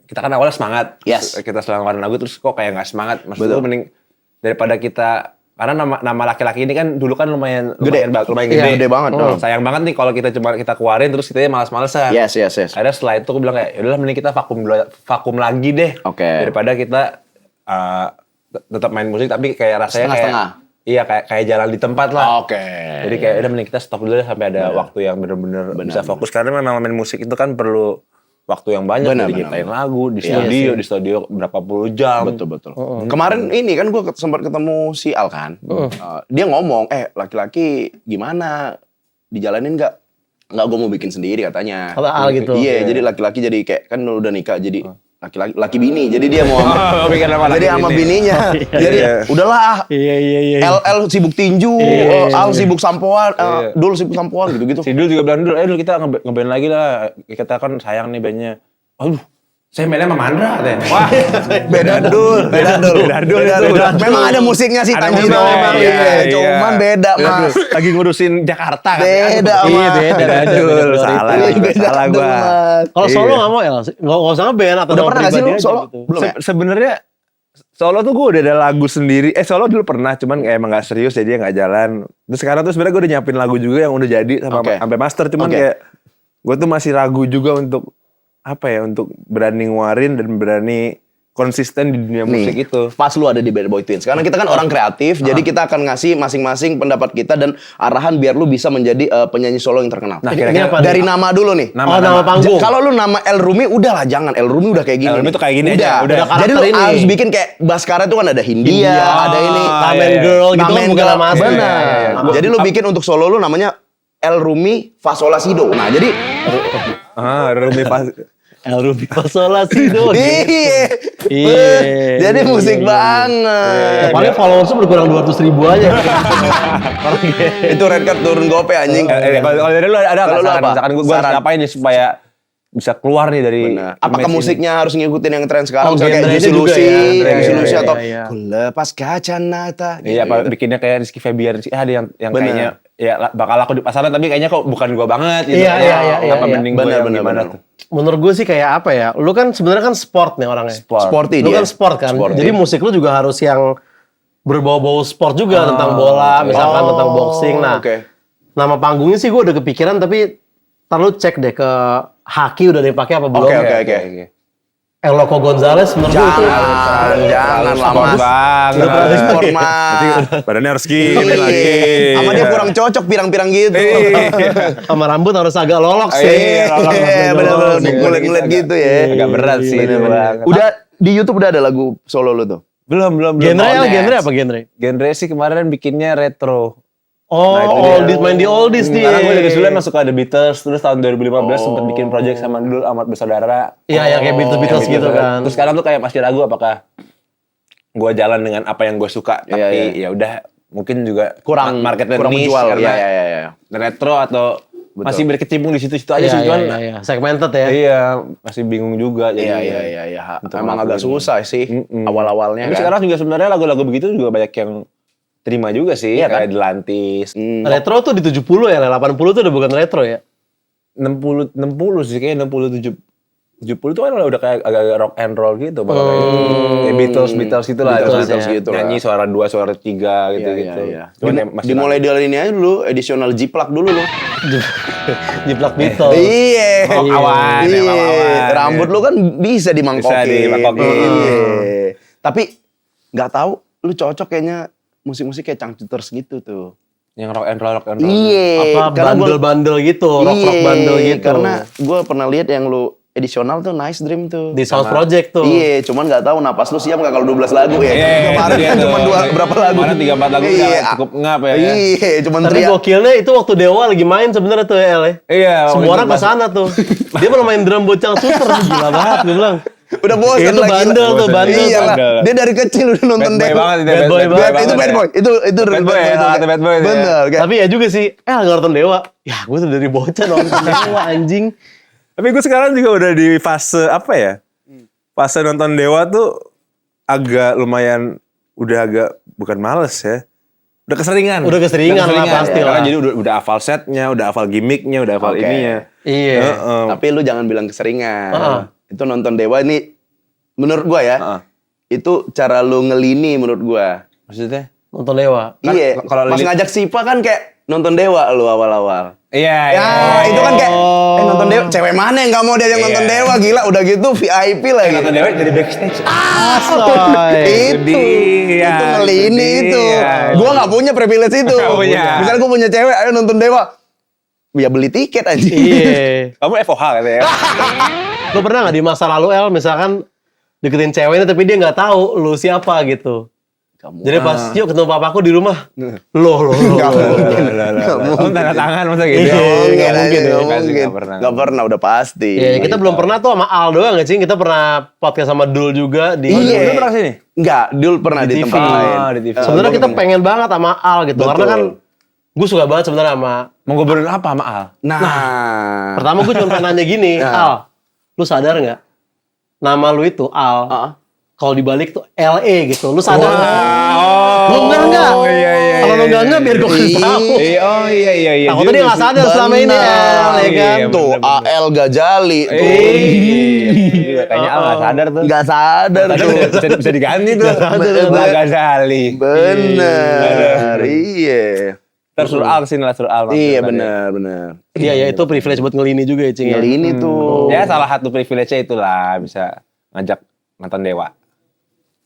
kan awalnya semangat, Yes. terus kita setelah ngeluarin lagu terus kok kayak nggak semangat. Maksud Betul. gue mending daripada kita karena nama laki-laki ini kan dulu kan lumayan Gede. lumayan Iya, gede. gede banget. Sayang banget nih kalau kita keluarin terus kita malas-malesan. Yes. Akhirnya setelah itu aku bilang kayak yaudahlah mending kita vakum lagi deh. Oke. Daripada kita tetap main musik tapi kayak rasanya kayak Setengah-setengah. iya kayak jalan di tempat lah. Oke. Jadi kayak udah mending kita stop dulu deh sampai ada waktu yang bener-bener bisa fokus karena memang main musik itu kan perlu waktu yang banyak Benar, dari benar, nyiptain lagu di Iya studio, di studio berapa puluh jam. Betul. Kemarin ini kan gue sempat ketemu si Al kan. Dia ngomong, laki-laki gimana? Dijalanin nggak? Nggak, gue mau bikin sendiri katanya. Kata Al gitu. Iya, jadi laki-laki jadi kayak kan udah nikah jadi laki bini. Jadi dia mau bikin sama jadi laki sama bini. bininya. Jadi udahlah. Iya. LL sibuk tinju, Al sibuk sampoan, Dul sibuk sampoan gitu-gitu. Si Dul juga bilang dulu kita ngeband lagi lah. Kita kan sayang nih bandnya. Aduh, saya mainnya sama Mandra katanya. Wah, Beda Dul. itu. Memang ada musiknya sih Ada Tanjiro. musiknya, Iya, iya. cuman beda Mas. lagi ngurusin Jakarta kan. Beda Iya, Mas. beda. Dul, salah. Beda Salah Dul, gua. Mas. Kalau solo nggak mau ya? Nggak usah ngeband atau Udah nama pernah nggak sih pribadi lu aja solo? gitu. Belum ya? Sebenarnya solo tuh gue udah ada lagu sendiri. Solo dulu pernah, cuman kayak emang gak serius jadi nggak jalan. Terus sekarang tuh sebenarnya gue udah nyiapin lagu juga yang udah jadi sama Oke. sampai master. Cuman Oke. kayak gue tuh masih ragu juga untuk apa ya, untuk berani nguarin dan berani konsisten di dunia musik Nih, itu. pas lu ada di Bad Boy Twins. Karena kita kan orang kreatif, jadi kita akan ngasih masing-masing pendapat kita dan arahan biar lu bisa menjadi penyanyi solo yang terkenal. Nah, Ini kira-kira apa Dari nih? nama dulu nih. Nama panggung. Kalau lu nama El Rumi udahlah jangan. El Rumi udah kayak gini. El Rumi nih. tuh kayak gini aja, Udah. udah Jadi lu karakter ini. harus bikin kayak Baskara itu kan ada Hindia, ada ini. Kamen iya. Girl gitu kan Kamen bukan Girl. nama asli. Benar. Iya. Jadi lu bikin untuk solo lu namanya El Rumi Fasola Sido. Nah, jadi Rumi pas. El Ruby Pasola Sido. iya. Iya. Jadi musik Iya. banget. Ya, paling followersnya berkurang 200.000 aja. Itu red card turun gope anjing. Kalau dari lu ada Kalau nggak lu saran? apa? Misalkan gue harus Saran. ngapain nih supaya bisa keluar nih dari Benar. Apakah image ini? musiknya harus ngikutin yang tren sekarang? Oh, Misalnya kayak genrenya Juicy juga Lucy, ya. Juicy Iya, Lucy iya, atau iya. Ku lepas kacamata. Iya, apa Gitu. bikinnya kayak Rizky Febian sih. Ada yang Bener. kayaknya ya bakal laku di pasaran tapi kayaknya kok bukan gua banget gitu. Iya, iya, iya, Apa iya. mending gua Bener, yang bener, gimana bener. tuh? Menurut gue sih kayak apa ya? Lu kan sebenarnya kan sport nih orangnya. Sporty Lu dia. kan sport kan. Sporty. Jadi musik lu juga harus yang berbau-bau sport juga tentang bola, misalkan Oh, tentang boxing. Nah, oke. nama panggungnya sih gue udah kepikiran tapi ntar lu cek deh ke Haki udah dipakai apa belum. Oke. El Loco Gonzales menurut gue itu Jangan lah Sport Mas. banget. Udah pernah di sport Mas. Badannya harus gini Iya. lagi. Sama dia kurang cocok pirang-pirang gitu. sama rambut harus agak lolok sih. Iya, lolok. Iya, bener-bener Iya, ngulet-ngulet agak- gitu ya. Agak berat sih itu banget. Udah di YouTube udah ada lagu solo lu tuh. Belum. Genre Oh, genre dance. apa genre? Genre sih kemarin bikinnya retro. Oh, Nah, itu dia. oldies main di oldies dia. Karena gue dari dulu emang suka The Beatles, terus tahun 2015 sempat bikin project sama dulu Ahmad Bersaudara. Iya, yang kayak Beatles Yang gitu kan. Terus sekarang tuh kayak masih ragu apakah gue jalan dengan apa yang gue suka, Iya, tapi ya udah mungkin juga Kurang marketnya kurang niche menjual. karena Iya. retro atau masih berkecimpung di situ-situ aja Iya, sih, cuman iya. Segmented ya. iya masih bingung juga Iya, jadinya. iya. Untuk Emang agak ngelakuin. susah sih awal-awalnya Tapi kan. sekarang juga sebenarnya lagu-lagu begitu juga banyak yang terima juga sih, Iya kan? kayak Delantis. Retro tuh di 70 ya, 80 tuh udah bukan retro ya. 60 sih kayaknya 60 70 itu kan udah kayak agak rock and roll gitu bakal kayak Beatles gitu lah. Beatles gitu lah. Nyanyi suara 2, suara 3 gitu. Iya. Cuman ya masih Dimulai dari ini aja dulu, edisional Jiplak dulu lo. Jiplak Beatles. Iya. Awan, Iya. emang awan. Rambut lu kan bisa dimangkokin. Bisa dimangkokin. Iya. Tapi nggak tahu lu cocok kayaknya musik-musik kayak Changcuters gitu tuh. yang rock and roll. Iya. Apa karena bandel-bandel gitu, rock-rock bandel gitu. Karena gue pernah lihat yang lu edisional tuh Nice Dream tuh. Di Sound Project tuh. Iya, cuman nggak tahu napas lu siap nggak kalau 12 lagu ya. Iya, Kemarin itu kan dia cuma tuh. berapa lagu? Kemarin 3-4 lagu udah cukup ngap ya. Iya, cuman Tapi teriak. gokilnya itu waktu Dewa lagi main sebenarnya tuh ya El ya. Iya. Semua orang ke sana tuh. Dia pernah main drum buat Changcuters, gila banget gue bilang. Udah bosan Itu lah, bandel gila. tuh, bandel. Iya lah. Bandel. Dia dari kecil udah nonton Bad boy Dewa. banget itu. Bad boy banget. Itu bad boy. Itu Bad boy ya, itu. bad boy itu ya. Bener. kayak- Tapi ya juga sih, nggak nonton Dewa. Ya gue tuh dari bocah nonton Dewa anjing. Tapi gue sekarang juga udah di fase apa ya? Fase nonton Dewa tuh agak lumayan udah agak bukan males ya. Udah keseringan. Udah keseringan lah, pasti Karena lah. jadi udah hafal setnya, udah hafal gimmicknya, udah hafal Oke. ininya. Iya. Heeh. Tapi lu jangan bilang keseringan. Heeh. Itu nonton Dewa nih, menurut gua ya, Heeh. itu cara lu ngelini menurut gua. Maksudnya? Nonton Dewa. Kan Iya, kalau pas Lili- ngajak Sipa kan kayak nonton Dewa lu awal-awal. Iya. Ya, itu kan kayak nonton Dewa, cewek mana yang gak mau dia yang nonton Iya. Dewa, gila udah gitu VIP lagi. Nonton Dewa jadi backstage. itu dia, ngelini itu itu. dia. Gua nggak punya privilege itu. Nggak punya. Misalnya gua punya cewek, ayo nonton Dewa. Ya beli tiket aja. Iya. Kamu FOH katanya ya? Lu pernah nggak di masa lalu El misalkan deketin ceweknya tapi dia nggak tahu lu siapa gitu. Kamu. Jadi pas yuk ketemu papaku di rumah. Loh. Nggak mungkin. Kamu tanda tangan masa gitu? Iya, Nggak mungkin, nggak Pasti mungkin. nggak pernah. Nggak pernah, udah pasti. Iya, kita belum pernah tuh sama Al doang nggak sih? Kita pernah podcast sama Dul juga di Iya. Lu pernah sini? Enggak, Dul pernah di TV. tempat lain. Oh, di TV. Sebenarnya kita pengen banget sama Al gitu. Betul. Karena kan gue suka banget sebenarnya sama. Mau ngobrolin apa sama Al? Nah. Pertama gue cuma pengen nanya gini, Nah. Al, lu sadar nggak? Nama lu itu Al. Heeh. Kalau dibalik tuh LE gitu. Lu sadar nggak? Oh, Lu enggak? Iya. Kalau lu enggak biar gue kasih tahu. Oh iya. Takutnya dia nggak sadar selama ini El, ya kan? Iya, Tuh, bener. AL Gajali. Tuh. Iya, kayaknya Al nggak sadar tuh. Nggak sadar tuh. Bisa diganti tuh. Nggak Ghazali. Bener. Iya. Terus suruh Al kesini lah, suruh Al. Iya, maksudnya. bener. Iya, ya itu privilege buat ngelini juga ya, Cing. Tinggal Ya. ini tuh. Ya salah satu privilege-nya itulah bisa ngajak nonton Dewa.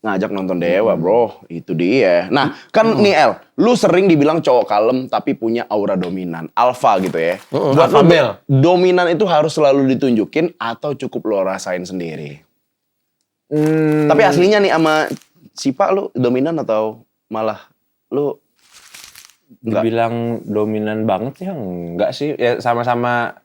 Ngajak nonton Dewa, bro. Itu dia. Nah, kan nih El, lu sering dibilang cowok kalem tapi punya aura dominan. Alpha gitu ya. Buat alpha lu, male. dominan itu harus selalu ditunjukin atau cukup lo rasain sendiri? Tapi aslinya nih sama Sipa lu dominan atau malah lu enggak? Dibilang dominan banget ya enggak sih. Ya sama-sama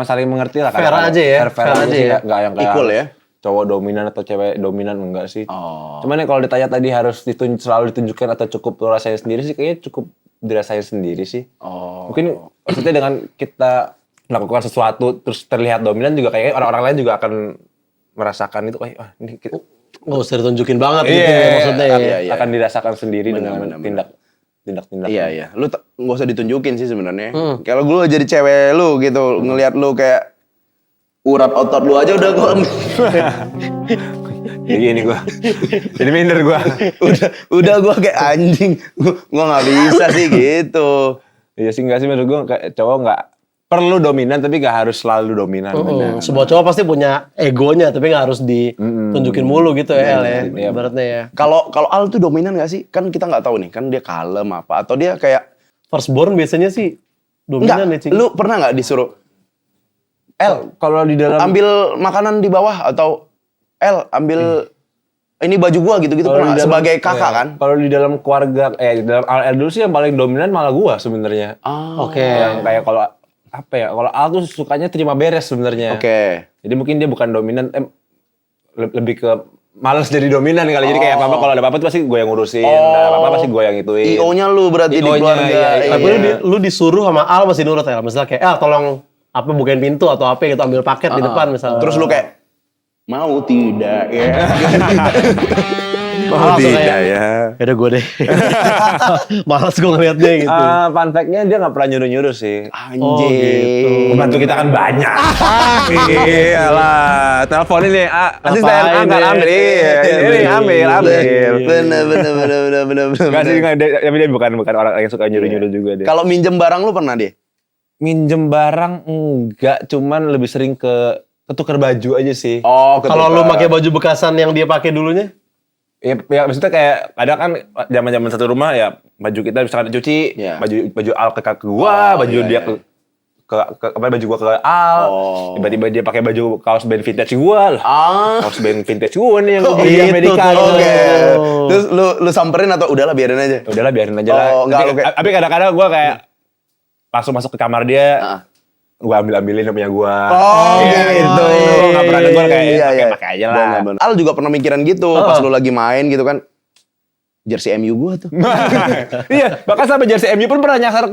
saling mengerti lah. Fair kadang-kadang. aja ya, Fair fair aja aja sih, ya. nggak yang kayak Equal ya? cowok dominan atau cewek dominan enggak sih. Oh. Cuman ya kalau ditanya tadi harus selalu ditunjukkan atau cukup lo rasain sendiri sih kayaknya cukup dirasain sendiri sih. Oh. Mungkin maksudnya dengan kita melakukan sesuatu terus terlihat dominan juga kayaknya orang-orang lain juga akan merasakan itu kayak wah ini kita, Nggak usah ditunjukin banget gitu ya maksudnya ya. Iya, iya. akan dirasakan sendiri Benar, dengan benar. tindak-tindak. Iya. Lu nggak usah ditunjukin sih sebenarnya. Kalau gue jadi cewek lu gitu, ngelihat lu kayak urat otot lu aja udah kok. Jadi gini gua. Jadi minder gua. udah gue kayak anjing. Gua nggak bisa sih gitu. Iya sih enggak sih menurut gua kayak cowok enggak perlu dominan tapi enggak harus selalu dominan. Sebuah cowok pasti punya egonya tapi nggak harus ditunjukin mulu gitu ya El ya. Iya. Ibaratnya ya. Kalau Al tuh dominan gak sih? Kan kita nggak tahu nih. Kan dia kalem apa? Atau dia kayak Firstborn biasanya sih dominan ya, enggak? Cing. Lu pernah nggak disuruh Kalau di dalam ambil makanan di bawah atau ambil ini baju gua gitu-gitu kalau pernah di dalam- sebagai kakak iya. kan? Kalau di dalam keluarga di dalam Al dulu sih yang paling dominan malah gua sebenarnya. Oke. Yang kayak kalau apa ya? Kalau Al tuh sukanya terima beres sebenarnya. Oke. Jadi mungkin dia bukan dominan lebih ke males jadi dominan kali. Jadi kayak apa-apa kalau ada apa-apa tuh pasti gue yang ngurusin. Ada apa-apa pasti gue yang ituin. IO-nya lu berarti di IO-nya, keluarga. iya. Tapi lu disuruh sama Al masih nurut ya. Misalnya kayak, tolong apa bukain pintu atau apa gitu, ambil paket di depan misalnya. Terus lu kayak mau tidak ya. Oh tidak ya. Yaudah gue deh. Males gue ngeliatnya gitu. Fun fact-nya dia gak pernah nyuruh-nyuruh sih. Anjing. gitu. Pembantu kita kan banyak. Iyalah. Teleponin nih, asisten angkat ambil. Iya, ini ambil. Bener. Gak sih, tapi dia bukan orang yang suka nyuruh-nyuruh juga dia. Kalau minjem barang lu pernah dia? Minjem barang enggak, cuman lebih sering ke tukar baju aja sih. Oh, Kalau lu pakai baju bekasan yang dia pakai dulunya? Ya maksudnya kayak ada kan zaman-zaman satu rumah ya baju kita misalkan dicuci, Iya. baju Al ke gua, baju dia ke baju gua ke Al. Tiba-tiba dia pakai baju kaos band vintage gua lah. Kaos band vintage gua nih yang gua beli di Amerika. Oke. Terus lu samperin atau udahlah biarin aja? Udahlah biarin aja lah. Tapi kadang-kadang gua kayak langsung masuk ke kamar dia. Gua ambil-ambilin punya gua. Gitu. Nggak pernah ada gua kayak pakai aja lah. Bener. Al juga pernah mikiran gitu pas lu lagi main gitu kan. Jersey MU gua tuh. Iya, bahkan sampai jersey MU pun pernah nyasar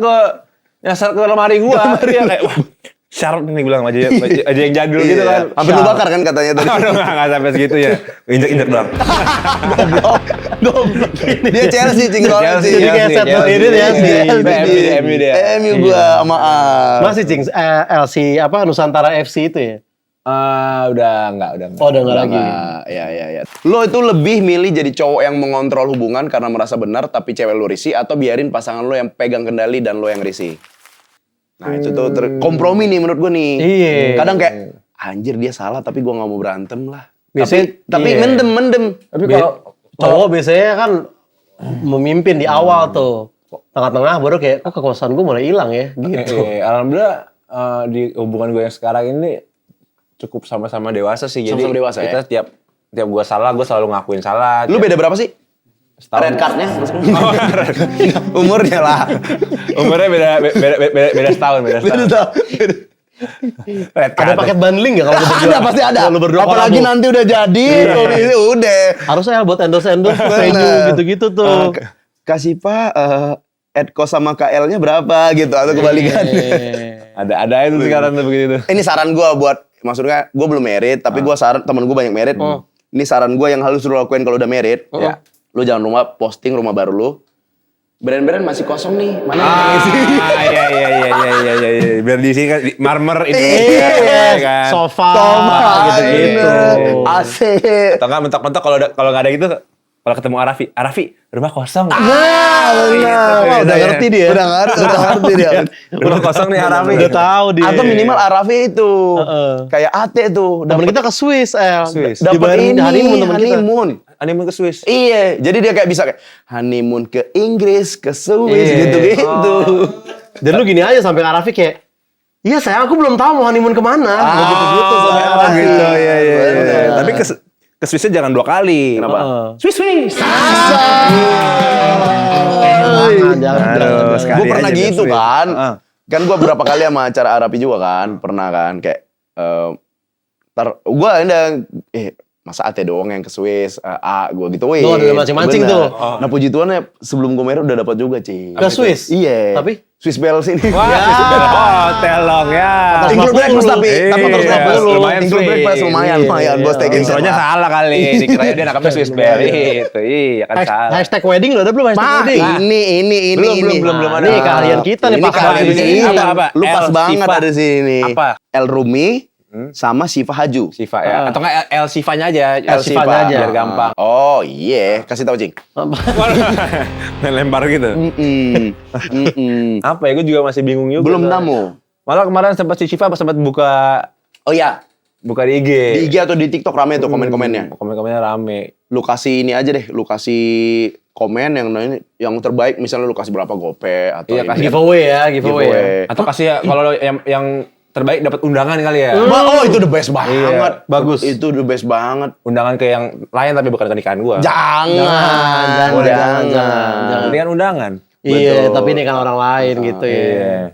ke lemari gua. Dia kayak wah, syarat nih bilang aja yang jadul gitu kan. Hampir lu bakar kan katanya tadi. Aduh, enggak sampai segitu ya. Injek-injek doang. Goblok. Dia Chelsea cingkrol sih. Jadi kayak set ini ya si MU dia. MU gua sama Al. masih Cing, LC apa Nusantara FC itu ya? Udah enggak. Oh, udah enggak lagi. Ya. Lo itu lebih milih jadi cowok yang mengontrol hubungan karena merasa benar tapi cewek lo risih atau biarin pasangan lo yang pegang kendali dan lo yang risih? Nah itu tuh kompromi nih menurut gue nih. Iya. Kadang kayak anjir dia salah tapi gue nggak mau berantem lah. Biasanya- Tapi iya. mendem. Tapi kalau Cowok biasanya kan memimpin di awal tuh. Tengah-tengah baru kayak, kok kekuasaan gue mulai hilang ya gitu. alhamdulillah di hubungan gue yang sekarang ini cukup sama-sama dewasa sih. Jadi Sama-sama dewasa, kita tiap gue salah, gue selalu ngakuin salah. Lu beda berapa sih? Setahun. Red cardnya? Umurnya lah. Umurnya beda setahun. Red Ada card. paket bundling gak kalau lu berdua? Ada pasti ada. Kalau lu berdua Apalagi kolabo. nanti udah jadi, kondisi udah. Harusnya buat endorse venue gitu-gitu tuh. Kasih Pak, Edco sama KL-nya berapa gitu atau kebalikannya. Ada itu sekarang tuh begitu. Ini saran gue buat, maksudnya gue belum married, tapi gue saran temen gue banyak married. Ini saran gue yang harus lu lakuin kalau udah married. Ya. Lu jangan posting rumah baru lu. Brand-brand masih kosong nih. Mana yang Iya. Biar di sini kan marmer itu. kan. Sofa, gitu-gitu. AC. Atau enggak mentok-mentok kalau nggak ada gitu, kalau ketemu Arafi, rumah kosong. Benar. Wah, udah ngerti dia. Udah ngerti dia. Rumah kosong nih Arafi. Udah tahu dia. Atau minimal Arafi itu. Kayak AT tuh. Temen kita ke Swiss, Swiss. Dapat Dibayarin ini honeymoon temen kita. Honeymoon ke Swiss. Iya, jadi dia kayak bisa kayak honeymoon ke Inggris, ke Swiss Iya. gitu-gitu. Dan lu gini aja sampai Arafi kayak, iya sayang aku belum tahu mau honeymoon kemana. Gitu-gitu sampai Arafi. Gitu, iya. Bener. Tapi ke Swissnya jangan 2 kali. Kenapa? Swiss. Jangan. sekali Gue pernah aja ke gitu Swiss. kan. Kan gue berapa kali sama acara Arapi juga kan. Pernah kan kayak gue masa AT doang yang ke Swiss, gue gituin. Lu ada mancing-mancing Bener. tuh. Nah puji Tuhannya sebelum gue married udah dapat juga, Ci. Ke Swiss? Iya. Tapi? Swiss Bells ini. Wah, hotel dong ya. Include breakfast tapi Iya, 450. lumayan Include Swiss. breakfast lumayan bos take in. Intronya salah kali. Dikira dia nakapnya Swiss Berry. Itu iya kan salah. Hashtag wedding lu ada belum hashtag Pak, wedding? ini. Belum ada. Nih keahlian kita nih Ini Pak. keahlian Ini. kita. Apa? Lu pas El banget Sifa. ada di sini. Apa? El Rumi sama Siva Haju. Siva ya. Atau enggak El Sivanya aja. El Sivanya aja. Biar gampang. Oh iya, kasih tahu Cing. Lempar gitu. Apa ya? Gue juga masih bingung juga. Belum nemu. Malah kemarin sempat si Siva sempat buka Oh iya, di IG. di IG atau di TikTok rame tuh komen-komennya. Komen-komennya rame. Lu kasih ini aja deh, lu kasih komen yang terbaik, misalnya lu kasih berapa gope atau Iya, ini. kasih Giveaway ya, giveaway. Ya. Atau kasih ya, kalau yang terbaik dapat undangan kali ya. Oh itu the best banget. bagus. Itu the best banget. Undangan ke yang lain tapi bukan ke nikahan gua. Jangan. Ini kan undangan. Iya, tapi ini kan orang lain gitu ya.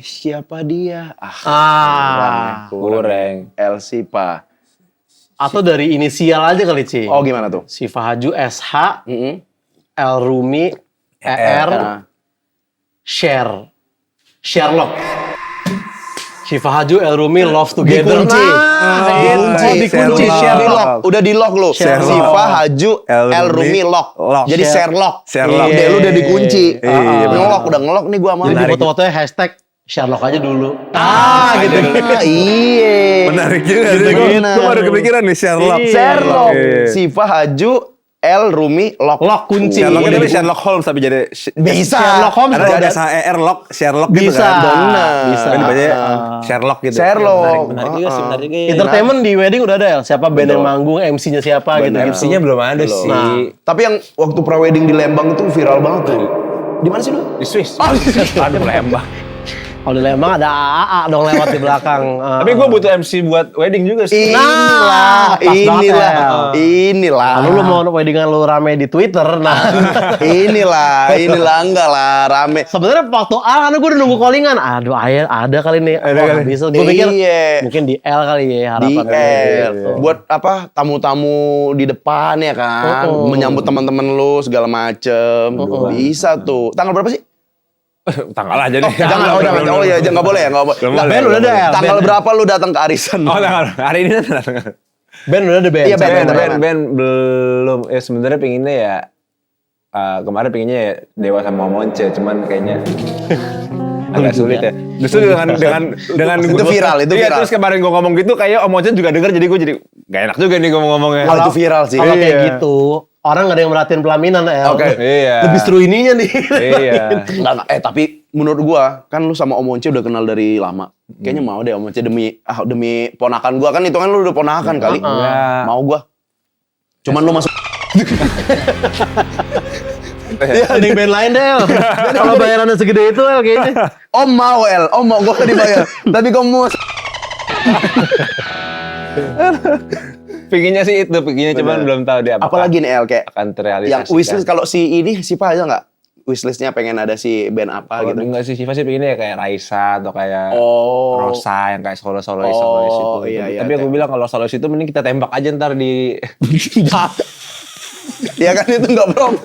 Siapa dia? Ah. Kurang. El Sipa. Atau dari inisial aja kali, Ci. Oh gimana tuh? Syifa Haju SH, Mm-mm. L Rumi, ER, Nah. Sherlock. Syifa Haju, El Rumi, Love Together. Dikunci. Dikunci. Sherlock. Udah di lock lu. Sherlock. Syifa Haju El El Rumi lock. Lock. Jadi Sherlock. Sherlock. Lu udah dikunci. Iya, bener. Udah ngelok nih gua sama Jadi lu. di foto-fotonya hashtag Sherlock aja dulu. Gitu. Iya. Menarik juga. Gitu. Gue baru kepikiran nih Sherlock. Iya. Sherlock. Iya. Syifa Haju El Rumi lock. Lock kunci. Sherlock Iya. itu Sherlock Holmes tapi jadi Bisa. Sherlock Holmes Karena kalau ada ada- SHER lock, Sherlock gitu Bisa. kan. Benar. Bisa. Kan dibacanya Sherlock gitu. Sherlock. Menarik juga sih, menarik juga. Entertainment di wedding udah ada ya? Siapa band yang manggung, MC-nya siapa gitu. MC-nya belum ada Belum. sih. Nah. Tapi yang waktu prawedding di Lembang itu viral banget tuh. Di mana sih lu? Di Swiss. Oh, di Swiss. Aduh, Lembang. Kalau di Lembang ada AA dong lewat di belakang. Tapi gue butuh MC buat wedding juga sih. Nah, pas banget, inilah. Lalu lu mau weddingan lu rame di Twitter, nah. inilah enggak lah rame. Sebenarnya waktu A karena gue udah nunggu callingan. Aduh, ada kali nih. Ada kali. Bisa. Gue pikir Iya. mungkin di L kali ya Di harapannya. Gitu. buat apa tamu-tamu di depan ya kan, menyambut teman-teman lu segala macem. Bisa tuh. Tanggal berapa sih? Tanggal aja nih. Jangan, oh ya, jangan nggak boleh ya, nggak boleh. Belum Nggak, boleh, Ben udah ada ya? Tanggal Ben. berapa lu datang ke arisan? Oh, tanggal. Hari ini datang. Ben udah ada Ben. Iya, Ben. Ben belum. Ya sebenarnya pinginnya ya kemarin pinginnya ya Dewa sama Monce, cuman kayaknya agak sulit ya. Justru dengan Itu viral, itu Iya, viral. terus kemarin gue ngomong gitu kayak Om Monce juga denger, jadi gue jadi gak enak juga nih ngomong-ngomongnya. Kalau itu viral sih. Kalau kayak Iya. gitu, orang nggak ada yang merhatiin pelaminan ya. Oke. Iya. Lebih seru ininya nih. Iya. Enggak, tapi menurut gua kan lu sama Om Once udah kenal dari lama. Kayaknya mau deh Om Once demi ponakan gua kan itu kan lu udah ponakan kali. Enggak. Mau gua. Cuman lu masuk Ada yang band lain deh. El. Kalau bayarannya segede itu El kayaknya. Om mau gua tadi bayar. Tapi kamu mau Pinginnya sih itu, pinginnya cuman belum tahu dia apalagi nih El kayak akan terrealisasi. yang wishlist kalau si ini siapa aja enggak? Wishlistnya pengen ada si band apa Kalau gitu. enggak sih Siva sih pinginnya ya kayak Raisa atau kayak Oh. Rosa yang kayak solois Oh, itu. iya, Tapi aku bilang kalau solois itu mending kita tembak aja ntar di Ya kan itu enggak bro.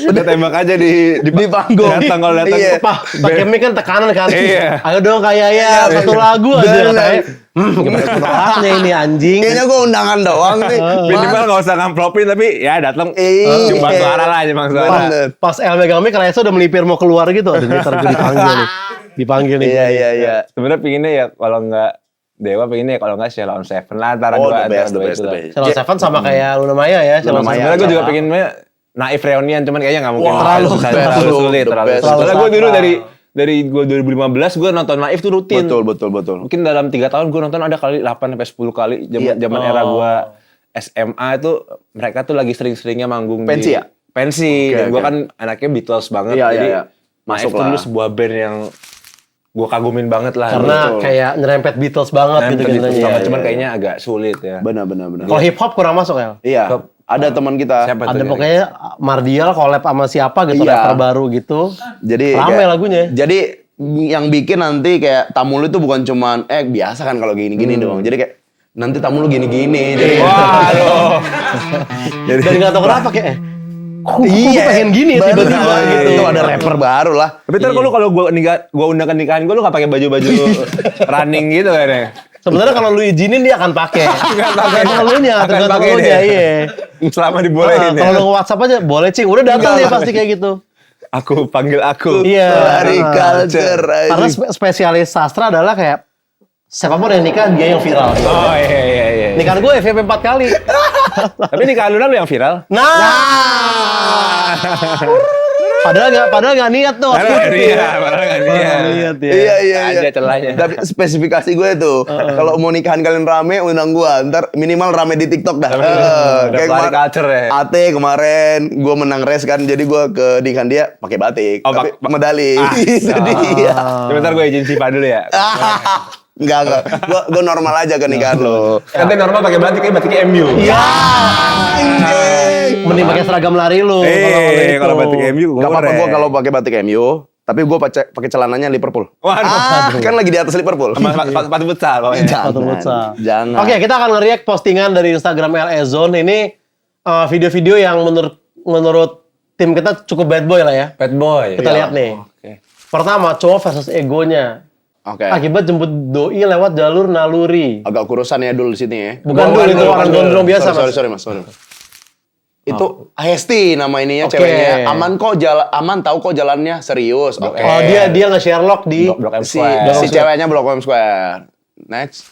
udah tembak aja di panggung. Datang kalau datang. Iya. Pakai mic kan tekanan kan. Iya. Ayo dong kayak ya satu lagu aja Bener. katanya. Gimana penolaknya ini anjing. Kayaknya gua undangan doang nih. Minimal nggak usah ngamplopin tapi ya datang Iya. cuma suara lah cuma suara. Bener. Pas El megang mic Raisa udah melipir mau keluar gitu. Aduh, ntar gue dipanggil nih. Dipanggil nih. Iya. Sebenarnya pinginnya ya kalau nggak Dewa pinginnya ya kalau nggak Sheila on Seven lah antara Oh, dua the best, antara dua the best, itu the lah. best. Channel Seven sama kayak Luna Maya ya. Channel Luna Maya. Sebenarnya gue juga sama. pengennya Naif Reunion cuman kayaknya nggak mungkin. Wah, terlalu susah, best, terlalu the sulit, terlalu best. sulit. Soalnya gue dulu Terlalu dari gue 2015 gue nonton Naif tuh rutin. Betul. Mungkin dalam 3 tahun gue nonton ada kali 8 sampai 10 kali. Iya. Zaman era gue SMA itu mereka tuh lagi sering-seringnya manggung Pensi di ya? Pensi. Oke, Dan gue oke. kan anaknya Beatles banget. Iya, jadi iya. Naif Masuk tuh lah. dulu sebuah band yang gue kagumin banget lah. Karena Betul. kayak nyerempet Beatles banget gitu Beatles gitu. banget, iya, cuman iya. kayaknya agak sulit ya. Benar. Kalau hip hop kurang masuk ya. Iya. Ada teman kita. Siapa Ada tuh? pokoknya Mardial collab sama siapa gitu, Iya. rapper baru gitu. Jadi Rame kayak- lagunya. Jadi yang bikin nanti kayak tamu lu itu bukan cuman biasa kan kalau gini-gini doang. Jadi kayak nanti tamu lu gini-gini. Jadi Waduh. Dan nggak tahu kenapa kayak kok gue pengen gini ya bener. tiba-tiba gitu. Itu ada rapper baru lah. Tapi ntar kalau gua undang ke nikahan gua lu nggak pakai baju-baju running gitu kan ya? Sebenarnya kalau lu izinin dia akan pakai. Tergantung lu nya, Akan tergantung pakai lu dia. nya, iya. Selama dibolehin ya. Kalau lu WhatsApp aja boleh Cing, udah datang dia pasti kayak gitu. Aku panggil aku. Iya. Dari culture. Karena spesialis sastra adalah kayak siapapun yang nikah dia yang viral. Oh iya. Nikahan gue FYP 4 kali. Tapi nikahan lu yang viral. Nah. Padahal nggak niat tuh. Padahal nggak niat. Iya. Iya. Ada celahnya. Tapi spesifikasi gue tuh, kalau mau nikahan kalian rame, undang gua. Ntar minimal rame di TikTok dah. Udah Kayak pelari culture ya. Ate kemarin, gua menang race kan, jadi gua ke nikahan dia pakai batik, Oh, tapi medali. Itu dia. Sebentar gue izin Siva dulu ya. Enggak. Gua normal aja ke nikahan lo. Nanti normal pakai batik, kayak batiknya MU. Iya. Mending pakai seragam lari lu. Kalau batik MU gue Gak apa-apa gua kalau pakai batik MU, Tapi gue pakai celananya Liverpool. Waduh. Kan lagi di atas Liverpool. Sama sepatu futsal pokoknya. Sepatu futsal. Jangan. Oke, kita akan nge-react postingan dari Instagram LE Zone. Ini video-video yang menurut tim kita cukup bad boy lah ya. Bad boy. Kita lihat nih. Oke. Pertama, cowok versus egonya. Oke. Akibat jemput doi lewat jalur naluri. Agak kurusan ya dulu di sini ya. Bukan dulu, itu orang gondrong biasa, Mas. Sorry mas. Itu Hesti nama ininya Oke. ceweknya. Aman tahu kok jalannya serius. Oke. Oh, dia nge-Sherlock di Blok M Si Square. ceweknya Blok M Square. Next.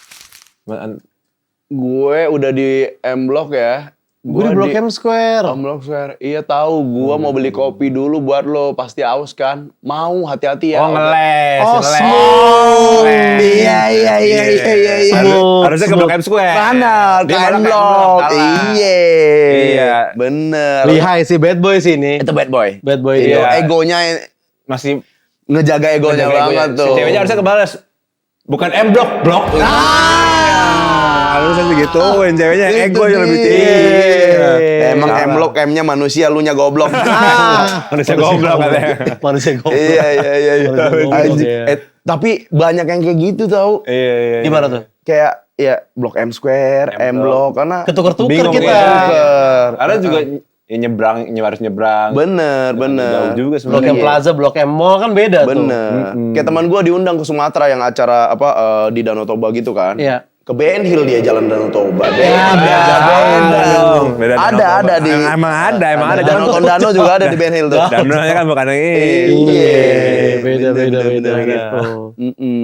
Gue udah di M Block ya. Gue di Blok M Square. M Block Square. Iya tahu. Gue mau beli kopi dulu buat lo. Pasti aus kan. Mau hati-hati ya. Oh, ngeles. Oh, ngeles. smooth. Iya. Harusnya ke Blok M Square. Mana? Dia Ke malah M ke Block. Salah. Iya. Bener. Lihai sih bad boy sih ini. Itu bad boy. Bad boy Itu dia. egonya Masih ngejaga egonya banget tuh. Si ceweknya harusnya kebales. Bukan M Block, Blok. Harusnya segituin ceweknya ego yang lebih tinggi. Iya. Emang M Block M-nya manusia, lu nya goblok. Manusia goblok katanya. Manusia goblok. Iya. Goblok, Anjing. ya. Tapi banyak yang kayak gitu tau. Iya. Gimana tuh? Kayak ya Blok M Square, M Block karena Ketuker-tuker Bingung kita. ya. Tuker. Ada juga harus nyebrang. Bener. Jauh juga Blok sebenarnya. M Plaza, Blok M Mall kan beda tuh. Bener. Kayak teman gue diundang ke Sumatera yang acara di Danau Toba gitu kan. Iya. Ke Ben Hill dia jalan Danau Toba. Ya, beda dong. Beda Ada di Emang ada. Danau Tondano juga ada di Ben Hill tuh. Danaunya kan bukan yang ini. Iya. Beda Bener. gitu.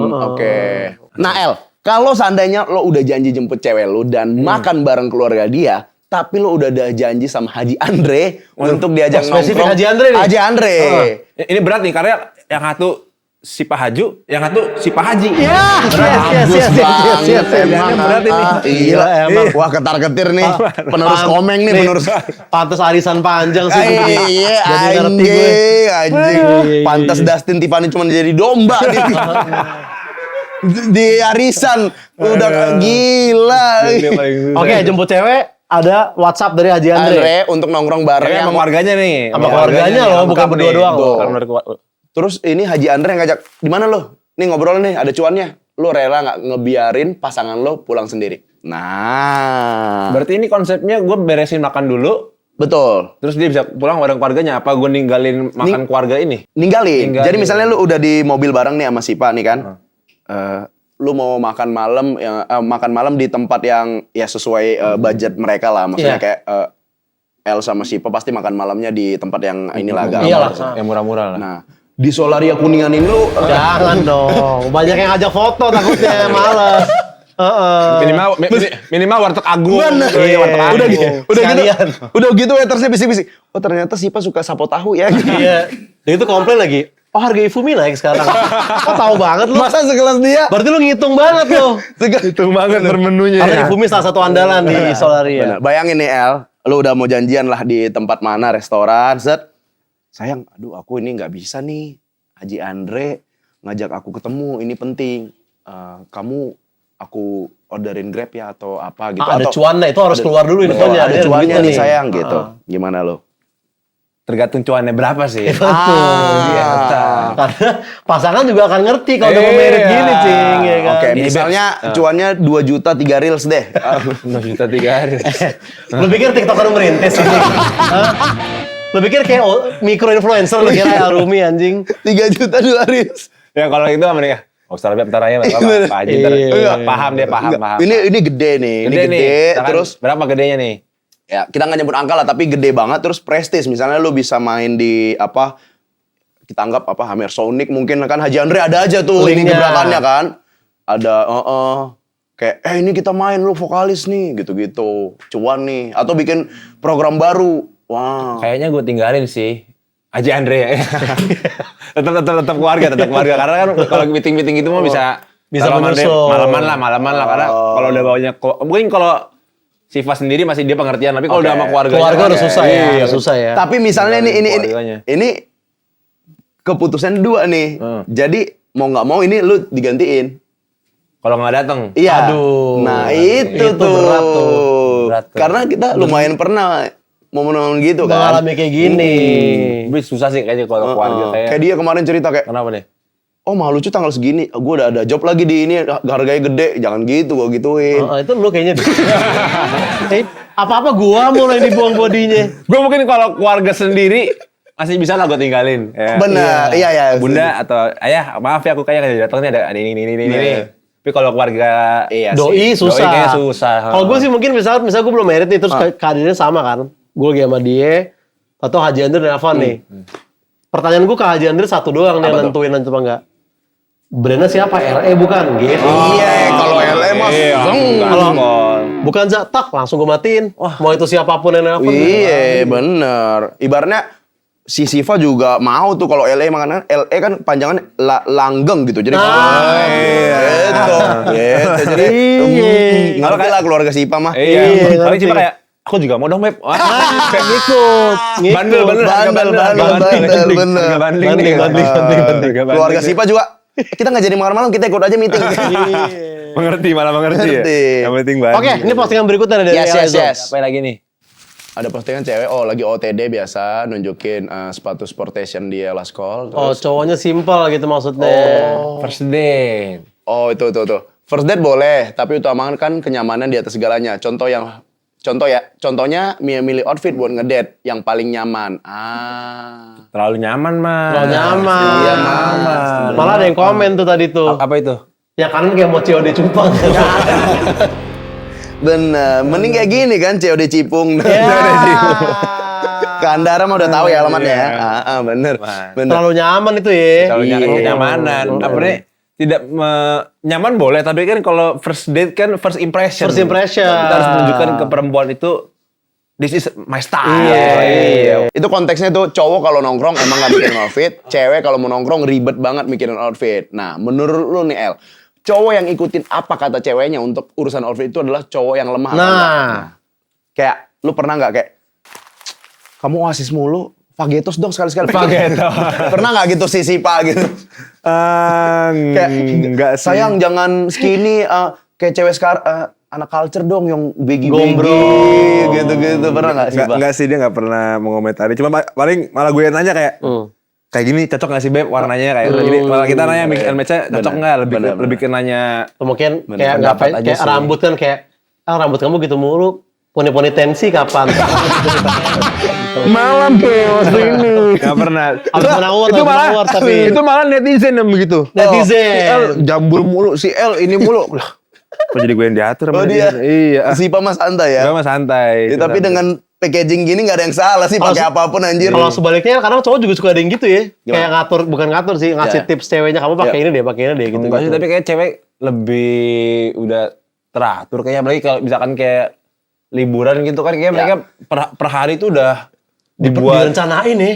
Oke. Nah El, kalau seandainya lo udah janji jemput cewek lo dan makan bareng keluarga dia, tapi lo udah ada janji sama Haji Andre untuk diajak Oh, spesifik nongkrong. Haji Andre nih? Haji Andre. Ini berat nih karena yang satu si Pak Haju, yang satu si Pak Haji. Ya, Bagus banget emang. Berat ini. Gila emang. Wah ketar-ketir nih. Penerus komeng nih, penerus. Pantes arisan panjang sih. Iya, Jadi ngerti gue. anjing. Pantas Dustin Tiffany cuma jadi domba di arisan. Udah gila. Oke, jemput cewek ada WhatsApp dari Haji Andre. Andre untuk nongkrong bareng Tapi sama keluarganya nih. Sama keluarganya loh, bukan berdua doang loh. Terus ini Haji Andre yang ngajak, di mana lo? Nih ngobrol nih, ada cuannya. Lo rela nggak ngebiarin pasangan lo pulang sendiri? Nah, Berarti ini konsepnya gue beresin makan dulu, betul. terus dia bisa pulang bareng keluarganya. Apa gue ninggalin makan keluarga ini? Ninggalin. Jadi misalnya lo udah di mobil bareng nih sama Sipa nih kan. Lu mau makan malam di tempat yang ya sesuai budget mereka lah. Maksudnya kayak El sama Sipa pasti makan malamnya di tempat yang inilah agak Iyalah. Yang murah-murah lah. Nah, di Solaria Kuningan ini lu Jangan dong. Banyak yang ngajak foto takutnya males. Minimal warteg agung. Bener. Iya, warteg agung. Udah gitu. Sekalian. Udah gitu waitersnya bisik-bisik. Oh, ternyata Sipa suka sapo tahu ya. Iya. Dan itu komplain lagi. Oh, harga Ifumi naik sekarang. Oh, tahu banget lu. Masa sekelas dia? Berarti lu ngitung banget lu. Hitung banget per menunya. Karena Ifumi salah satu andalan di Solaria. Bener. Bayangin nih El, lu udah mau janjian lah di tempat mana restoran, set. Sayang, aduh aku ini nggak bisa nih. Haji Andre ngajak aku ketemu, ini penting. Aku orderin Grab ya atau apa gitu. Ada atau cuannya, itu harus keluar dulu infonya. ada Ada cuannya duitnya nih sayang gitu. Gimana lo? Tergantung cuannya berapa sih. Karena pasangan juga akan ngerti kalau udah mau merit gini, Cing. Ya kan? Oke, misalnya cuannya 2 juta 3 reels deh. 6 juta 3 hari. Lu pikir TikToker merintis ini? Hah? Lu pikir kayak micro influencer lu kira Arumi anjing? 3 juta 2 reels. Ya kalau itu apa nih? Oh, setelah bentar aja Pak Haji. Paham dia, paham. Ini gede nih, ini gede. Misalkan Terus berapa gedenya nih? ya kita nggak nyebut angka lah, tapi gede banget. Terus prestis, misalnya lu bisa main di apa? Kita anggap apa? Hammer Sonic mungkin kan Haji Andre ada aja tuh ini Linknya. gebrakannya kan. Ada kayak ini kita main lu vokalis nih gitu-gitu. Cuan nih atau bikin program baru. Wah. Kayaknya gue tinggalin sih. Haji Andre ya. tetap keluarga karena kan kalau meeting itu mah bisa menyusul. malaman lah karena kalau udah bawanya mungkin kalau Siva sendiri masih dia pengertian tapi kalau udah sama keluarganya Keluarga udah susah ya, iya. susah ya. Tapi misalnya Keluarganya. ini keputusan dua nih. Jadi mau nggak mau ini lu digantiin. Kalau nggak datang. Iya. Aduh. Nah itu Itu tuh. berat tuh. Berat tuh. Karena kita lumayan pernah momen-momen gitu kan. Mengalami kayak gini. Tapi susah sih kayaknya kalau keluarga Kayak dia kemarin cerita kayak, Kenapa nih? oh malu lucu tanggal segini, gue udah ada job lagi di ini, harganya gede, jangan gitu, gue gituin. Itu lu kayaknya deh. Apa-apa gua mulai dibuang bodinya. Gue mungkin kalau keluarga sendiri masih bisa lah gue tinggalin. Ya. Benar, iya. Bunda atau ayah, maaf ya aku kayaknya datang nih ada ini. Tapi kalau keluarga Doi susah. kayaknya susah. Kalau gue sih mungkin misal gue belum married nih terus keadaannya sama kan. Gue lagi sama dia atau Haji Andre nelfon nih. Pertanyaan gue ke Haji Andre satu doang nih yang nentuin nanti apa enggak. Brandnya siapa? LE bukan? Gitu. Iya, kalau LE mas, Kalau bukan tak langsung gue matiin. Mau itu siapapun yang nelfon. iya bener. Ibaratnya si Siva juga mau tuh kalau LE makanya LE kan panjangan langgeng gitu. Jadi gitu. Jadi ngerti lah keluarga Siva mah. Iya. Paling cuma kayak aku juga mau dong, Beb. Kayak ngikut. Bandel. Bener. Keluarga Siva juga, kita nggak jadi malam-malam, kita ikut aja meeting. Mengerti ya. Ngerti. Yang penting bandel. Oke, ini postingan berikutnya dari Yes. Apa lagi nih? Ada postingan cewek, lagi OTD biasa, nunjukin sepatu sportation di Elaskol. Oh, cowoknya simple gitu maksudnya. First date. Oh itu. First date boleh, tapi utamakan kan kenyamanan di atas segalanya. Contohnya milih outfit buat ngedate yang paling nyaman. Terlalu nyaman, Mas. Terlalu nyaman. Iya, Mas. Malah ada yang komen tuh tadi tuh. Apa itu? Ya kanan kayak mau COD cupang. Bener, mending kayak gini kan, COD Cipung. Kandara mah udah tahu ya alamatnya ya. Bener. Terlalu nyaman itu ya. Terlalu kenyamanan. Apa nih? Tidak nyaman boleh, tapi kan kalau first date kan first impression. First impression. Kita harus menunjukkan ke perempuan itu this is my style. Iya. Itu konteksnya tuh cowok kalau nongkrong emang gak mikirin outfit, cewek kalau mau nongkrong ribet banget mikirin outfit. Nah, menurut lu nih El, cowok yang ikutin apa kata ceweknya untuk urusan outfit itu adalah cowok yang lemah. Kayak lu pernah nggak kayak kamu Oasis mulu, Fagetos dong sekali-sekali. Fagetos. Pernah nggak gitu si Sipa gitu? Kayak enggak sih. sayang jangan skinny kayak cewek sekarang anak culture dong yang baggy gitu pernah nggak sih? Enggak sih, dia enggak pernah mengomentari. Cuma paling malah gue yang nanya kayak kayak gini cocok nggak sih Beb warnanya kayak gini. Malah kita nanya mix and match-nya cocok nggak, lebih ke nanya. Mungkin kayak ngapain kayak rambut kan kayak rambut kamu gitu mulu. Poni-poni tensi kapan? Malam chaos ini. Gak pernah. Itu malah netizen yang begitu. Netizen. Jambul mulu si El ini mulu. Kok jadi gue yang diatur Oh sama dia. Iya. Sipa mah santai ya. Gue mah santai. Ya, tapi dengan packaging gini gak ada yang salah sih, pakai apapun anjir. Kalau sebaliknya kadang cowok juga suka ada yang gitu ya. Kayak bukan ngatur sih, ngasih tips ceweknya kamu pakai ini deh gitu. Enggak sih, tapi kayak cewek lebih udah teratur kayaknya, apalagi kalau misalkan kayak liburan gitu kan kayak mereka per hari tuh udah dibuat direncanain ya.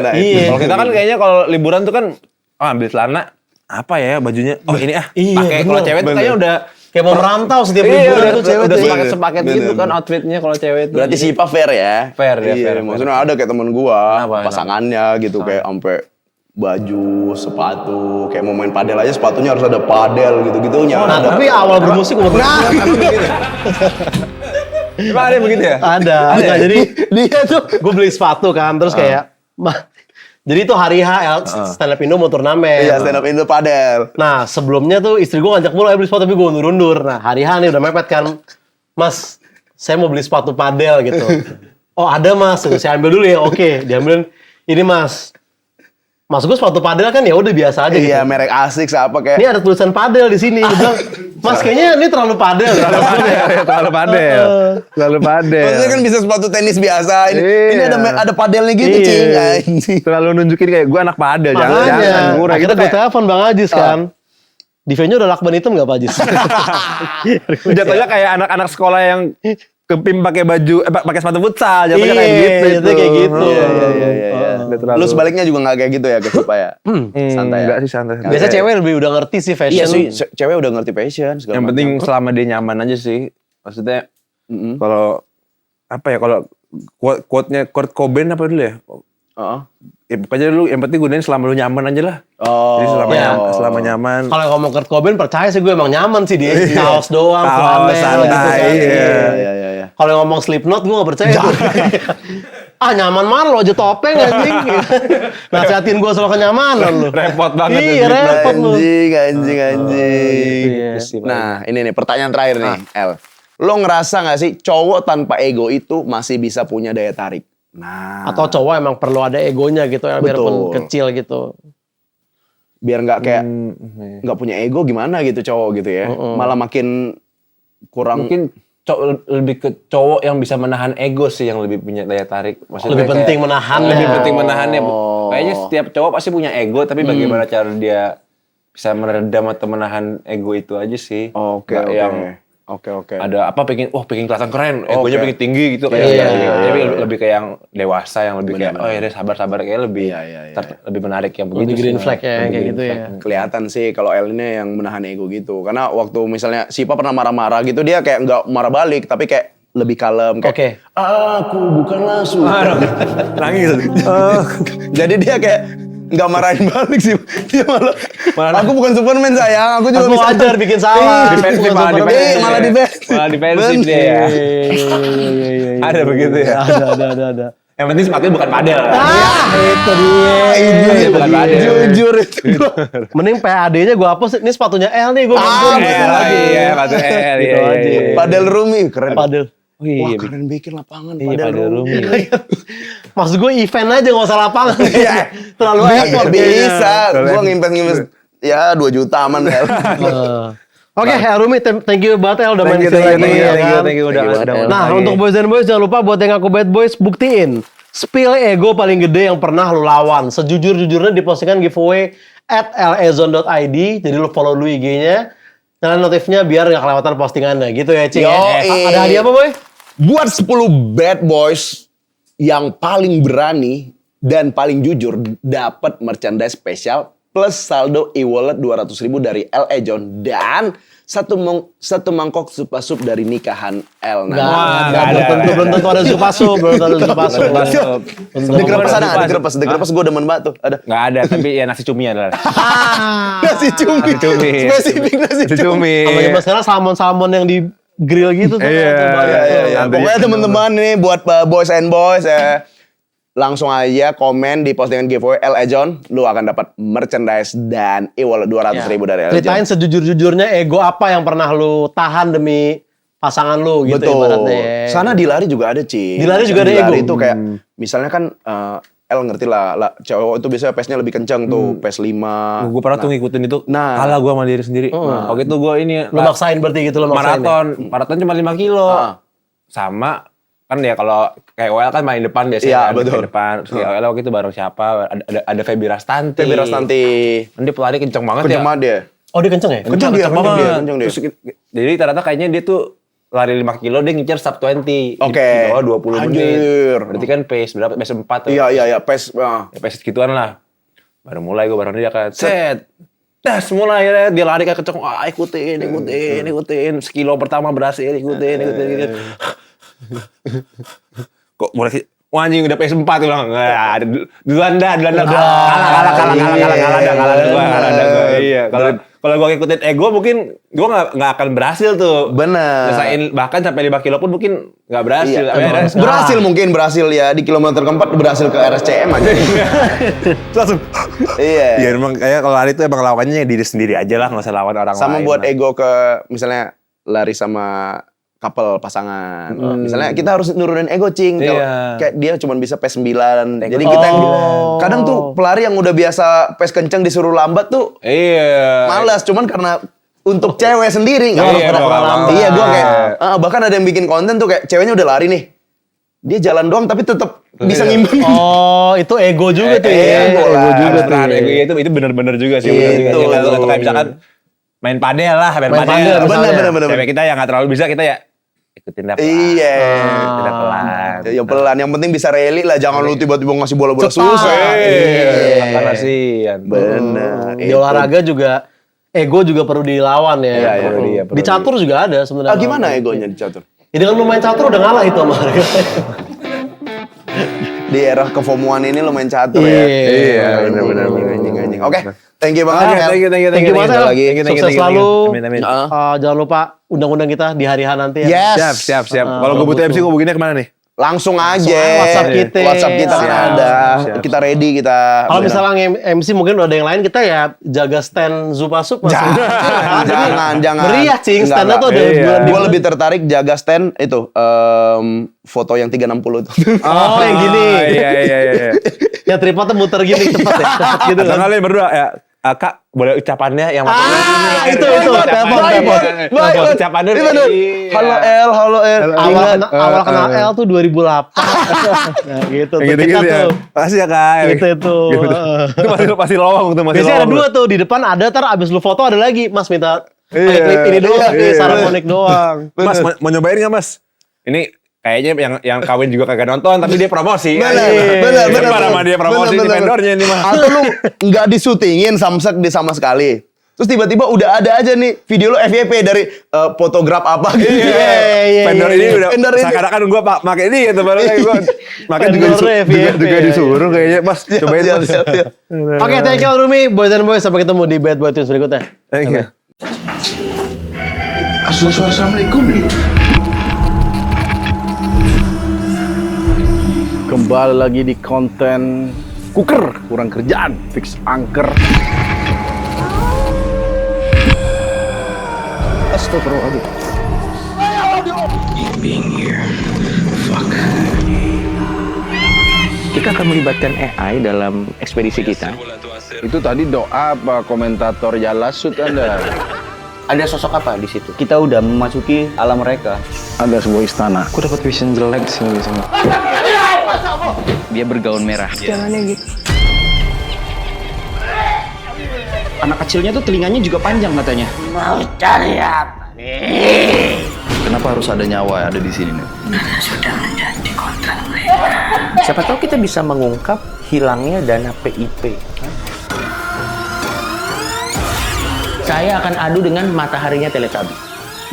Iya. Kalau kita kan kayaknya kalau liburan tuh kan ambil celana apa ya bajunya? Oh ini pakai. Kalau cewek tuh kayaknya udah kayak mau merantau setiap liburan tuh cewek tuh. Udah sepaket gitu kan outfitnya kalau cewek tuh. Berarti Sipa fair ya? Fair. Maksudnya ada kayak temen gua, Apa? pasangannya gitu kayak sampai baju, sepatu, kayak mau main padel aja sepatunya harus ada padel gitu-gitunya. Nah, tapi awal bermusik umur Emang ada yang begitu ya? Ada. Nah, jadi dia tuh gue beli sepatu kan, terus kayak jadi itu hari H stand up Indo mau turnamen. Iya, stand up Indo padel. Nah, sebelumnya tuh istri gue ngajak mulu beli sepatu tapi gue undur-undur. Nah, hari H nih udah mepet kan. Mas, saya mau beli sepatu padel gitu. Oh, ada Mas. Saya ambil dulu ya. Oke, diambilin. Ini Mas. Maksud gue sepatu padel kan ya udah biasa aja gitu. Iya, merek asik apa kayak. Ini ada tulisan padel di sini. Gue bilang, Mas kayaknya ini terlalu padel. Terlalu padel. Maksudnya kan bisa sepatu tenis biasa. Ini ada padelnya gitu, Cing. Terlalu nunjukin kayak gue anak padel. Jangan murah. Kita gue telepon Bang Ajis kan. Di venue ada lakban hitam nggak Pak Ajis? Jatuhnya kayak anak-anak sekolah yang kepim pakai baju, pakai sepatu futsal. Jatuhnya kayak gitu. Itu kayak gitu. Iya. Lu sebaliknya juga nggak kayak gitu ya ke Sipa ya? Santai ya? Enggak sih, santai. Biasa cewek lebih udah ngerti sih fashion. Iya sih, cewek udah ngerti fashion. Yang penting selama dia nyaman aja sih. Maksudnya kalau apa ya, kalau quote-nya Kurt Cobain apa dulu ya? Ya pokoknya lu yang penting gunain selama lu nyaman aja lah. Jadi selama nyaman. Kalau ngomong Kurt Cobain percaya sih gue emang nyaman sih dia. Kaos doang, Kaos, flanel gitu kan. Iya. Kalau ngomong Slipknot gue gak percaya tuh. Nyaman mana lo aja topeng anjing. Nasihatin gue soal kenyamanan lo. Repot banget. Iya repot lo. Anjing. Nah, ini nih pertanyaan terakhir nih, El. Lo ngerasa gak sih cowok tanpa ego itu masih bisa punya daya tarik? Nah. Atau cowok emang perlu ada egonya gitu ya, biarpun Betul. kecil gitu. Biar nggak kayak nggak punya ego gimana gitu cowok gitu ya. Malah makin kurang. Mungkin lebih ke cowok yang bisa menahan ego sih yang lebih punya daya tarik. Maksudnya Lebih penting kayak- menahannya. Lebih penting menahannya. Kayaknya setiap cowok pasti punya ego, tapi bagaimana cara dia bisa meredam atau menahan ego itu aja sih. Oke. Oke. Ada apa pengen kelihatan keren, egonya pengen tinggi gitu kayak. Iya. Tapi lebih kayak yang dewasa yang lebih kayak ya sabar kayak lebih lebih menarik yang begitu. Lebih green sih. flag ya kayak gitu ya. Kelihatan sih kalau El ini yang menahan ego gitu. Karena waktu misalnya Sipa pernah marah-marah gitu, dia kayak nggak marah balik, tapi kayak lebih kalem. Kayak, Oke. Aku bukanlah suka. Nangis. Jadi dia kayak nggak marahin balik sih. Dia malah, aku bukan Superman sayang, aku juga Aku bisa. wajar bikin salah. Defensif, Bukan malah Superman. defensif. Malah defensif. Malah defensif Bener. dia ya. Iya. Ada begitu ya. Ada. Yang penting sepatunya bukan padel. Itu dia. Iya, bukan padel. Jujur itu. Mending PAD-nya gue hapus. Ini sepatunya L nih gue Iya, sepatu L. Gitu aja. Padel Rumi keren. Padel. Oh iya, Wah keren bikin lapangan iya, Padel padel Rumi. Rumi. Maksud gue event aja gak usah lapangan. Terlalu effort. Bisa. Gua ngimpes ya 2 juta aman El. Oke, Rumi, thank you banget El udah main kesini lagi. Thank you udah Nah, untuk boys dan boys jangan lupa buat yang aku bad boys buktiin. Spill ego paling gede yang pernah lu lawan. Sejujur-jujurnya di postingan giveaway @lazone.id. Jadi lu follow dulu IG-nya. Nyalain notifnya biar gak kelewatan postingannya gitu ya, Cing. Yoi. Ada hadiah apa, Boy? Buat 10 bad boys yang paling berani dan paling jujur dapat merchandise spesial plus saldo e-wallet 200.000 dari L.A. John dan satu mangkok sup dari nikahan L. Belum tentu ada supasup. Digerepes gue demen banget tuh. Ada. Nggak ada, tapi ya nasi cumi adalah. Nasi cumi. Spesifik nasi cumi. Apalagi mas sekarang salmon yang di grill gitu tuh. Iya. Pokoknya teman-teman nih buat boys and boys langsung aja komen di postingan giveaway L.A. John, lu akan dapat merchandise dan e-wallet 200.000 dari L.A. John. Ceritain sejujur-jujurnya ego apa yang pernah lu tahan demi pasangan lu gitu ibaratnya. Sana di lari juga ada, Ci. Di lari juga ada ego. Di lari itu kayak misalnya kan L ngerti lah, cowok itu biasanya pace-nya lebih kencang tuh, pace 5. Gue pernah tuh ngikutin itu. Nah. Kalah gue sama diri sendiri. Waktu itu gue ini Lu maksain berarti gitu, lu maksain. maraton cuma 5 kilo. Sama kan ya kalau kayak OL kan main depan biasanya. Iya, kan, betul. main depan. Terus kayak OL waktu itu bareng siapa? Ada Feby Rastanti. Feby Rastanti. Kan dia pelari kenceng banget Kenceng ya. banget dia. Oh dia kenceng ya? Kenceng dia. Terus, jadi ternyata kayaknya dia tuh lari 5 kilo dia ngincer sub 20. Oke. Di bawah 20 menit. Anjir. Berarti kan pace berapa? Pace 4 tuh. Iya, pace. Ya, pace segituan lah. Baru mulai gue bareng dia kan. Set. Das mulai ya, dia lari kayak kenceng. Wah, ikutin. Sekilo pertama berhasil, ikutin. Kok mulai wah anjing udah PS4 tuh bilang. Duluan dah. Kalah dah. Iya, kalau gua ngikutin ego mungkin gua enggak akan berhasil tuh. Bener. Ngesain bahkan sampai 5 kilo pun mungkin enggak berhasil. Berhasil ya di kilometer keempat berhasil ke RSCM aja. Langsung. Iya. Iya emang kayak kalau lari itu emang lawannya diri sendiri aja lah, enggak usah lawan orang Sama lain. buat lah. ego ke misalnya lari sama couple pasangan. Misalnya kita harus nurunin ego, Cing. Kalau Iya. kayak dia cuma bisa pace 9. Jadi kita yang kadang tuh pelari yang udah biasa pace kenceng disuruh lambat tuh Iya. malas, cuman karena untuk cewek sendiri nggak Iya, pernah nggak mau. Iya, gue kayak bahkan ada yang bikin konten tuh kayak ceweknya udah lari nih, dia jalan doang tapi tetap bisa ngimbang. Oh itu ego juga tuh ya. Ego lah. juga tuh. Nah, itu benar-benar juga sih. Itu. Kalau kayak misalkan main padel lah, main padel. Bener. Cewek kita yang nggak terlalu bisa, kita ya ikutin dah pelan. Iya. Tidak pelan. Ya pelan, yang penting bisa rally lah, jangan lu tiba-tiba ngasih bola-bola Cepat. susah. Karena sih. Bener. Di olahraga juga ego juga perlu dilawan ya. Iya, perlu. Di catur juga ada sebenarnya. Gimana egonya di catur? Ya, dengan lu main catur udah ngalah itu sama harga. Di era kefomuan ini lo main catur ya. Iya, benar. anjing. Oke, thank you banget. Oke, El. thank you. Thank you banget, El. lagi. Sukses selalu. Amin. Jangan lupa undang-undang kita di hari H nanti ya. Yes. Siap. Kalau gue butuh MC, gue begini kemana nih? Langsung aja. WhatsApp kita kan siap. ada. Kita ready, kita. Kalau misalnya MC mungkin udah ada yang lain, kita ya jaga stand Zupasup. Jangan. Meriah, Cing. Standnya tuh ada bulan. Gue lebih tertarik jaga stand itu. Foto yang 360 itu. Oh, yang gini. Iya. Yang tripodnya muter gini cepat ya. Cepat gitu Atau kan. kalian berdua ya, Kak, boleh ucapannya yang itu. Telepon. Ucapannya Itu tuh. Halo El. Awal kenal L tuh 2008. Nah, gitu. Tuh, gitu kita ya. tuh. Makasih ya, Kak. Itu. Itu pasti lowong tuh, masih Biasanya ada lowong. dua tuh, di depan ada, ntar abis lu foto ada lagi. Mas minta Iya, klip ini doang, iya. Saramonic doang. Mas, mau nyobain nggak, Mas? Ini kayaknya yang kawin juga kagak nonton, tapi dia promosi. Bener. Para sama dia promosi di vendornya ini mah. Atau lu nggak disutingin samsek di sama sekali. Terus tiba-tiba udah ada aja nih video lu FYP dari fotograf apa gitu. Iya. Vendor ini udah Vendor ini. seakan-akan gue pakai ini gitu, baru kayak gue makanya juga disuruh kayaknya, Mas, cobain Mas. Siap. Oke, thank you Rumi, boys and boys. Sampai ketemu di Bad Boy Tunes berikutnya. Thank you. Assalamualaikum. Kembali lagi di konten Kuker, kurang kerjaan, fix angker. Astagfirullahaladzim. Kita akan melibatkan AI dalam ekspedisi kita. Itu tadi doa apa komentator Jalasut Anda? Ada sosok apa di situ? Kita udah memasuki alam mereka. Ada sebuah istana. Aku dapat vision jelek sini. Dia bergaun merah. Jalannya gitu. Anak kecilnya tuh telinganya juga panjang katanya. Mau cari apa nih? Kenapa harus ada nyawa ada di sini nih? Karena sudah menjadi kontrak mereka. Siapa tahu kita bisa mengungkap hilangnya dana PIP. Saya akan adu dengan mataharinya Teletubby.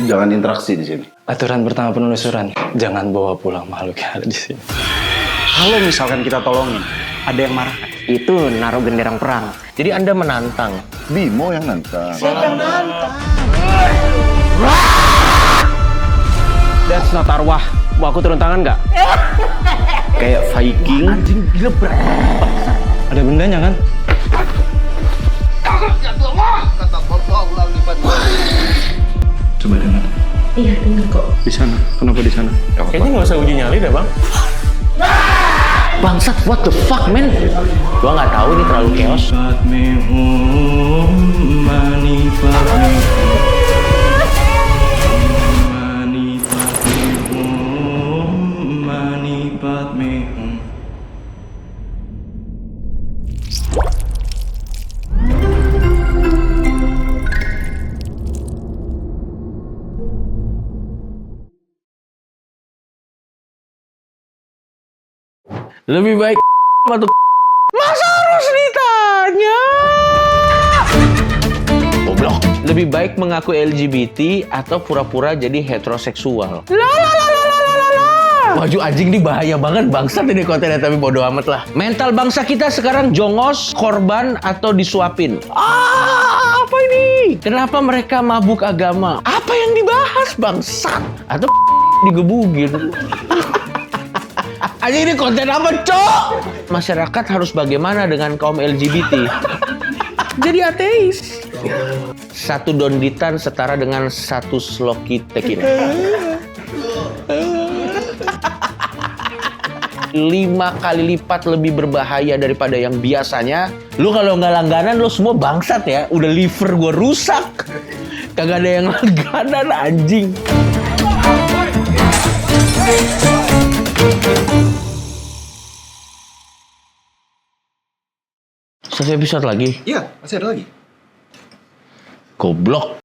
Jangan interaksi di sini. Aturan pertama penelusuran, jangan bawa pulang makhluk yang ada di sini. Kalau misalkan kita tolongin, ada yang marah. Itu naruh genderang perang. Jadi Anda menantang. Bimo yang nantang. That's not arwah. Mau aku turun tangan nggak? Kayak Viking. Anjing gila berat. Ada bendanya kan? Coba dengar. Iya dengar kok. Di sana. Kenapa di sana? Kayaknya nggak usah uji nyali deh bang. Bangsat, what the fuck man? Gua nggak tahu ini terlalu chaos. Lebih baik atau masa harus ditanya? Goblok. Lebih baik mengaku LGBT atau pura-pura jadi heteroseksual. Baju anjing ini bahaya banget, bangsat ini kontennya, tapi bodo amat lah. Mental bangsa kita sekarang jongos, korban, atau disuapin. Apa ini? Kenapa mereka mabuk agama? Apa yang dibahas bangsat? Atau digebugin? Anjing ini konten apa, Cok? Masyarakat harus bagaimana dengan kaum LGBT? Jadi ateis. Satu donditan setara dengan satu sloki tequila. 5 kali lipat lebih berbahaya daripada yang biasanya. Lu kalau nggak langganan, lu semua bangsat ya. Udah liver gua rusak. Kagak ada yang langganan, anjing. Satu episode lagi? Iya, masih ada lagi. Goblok.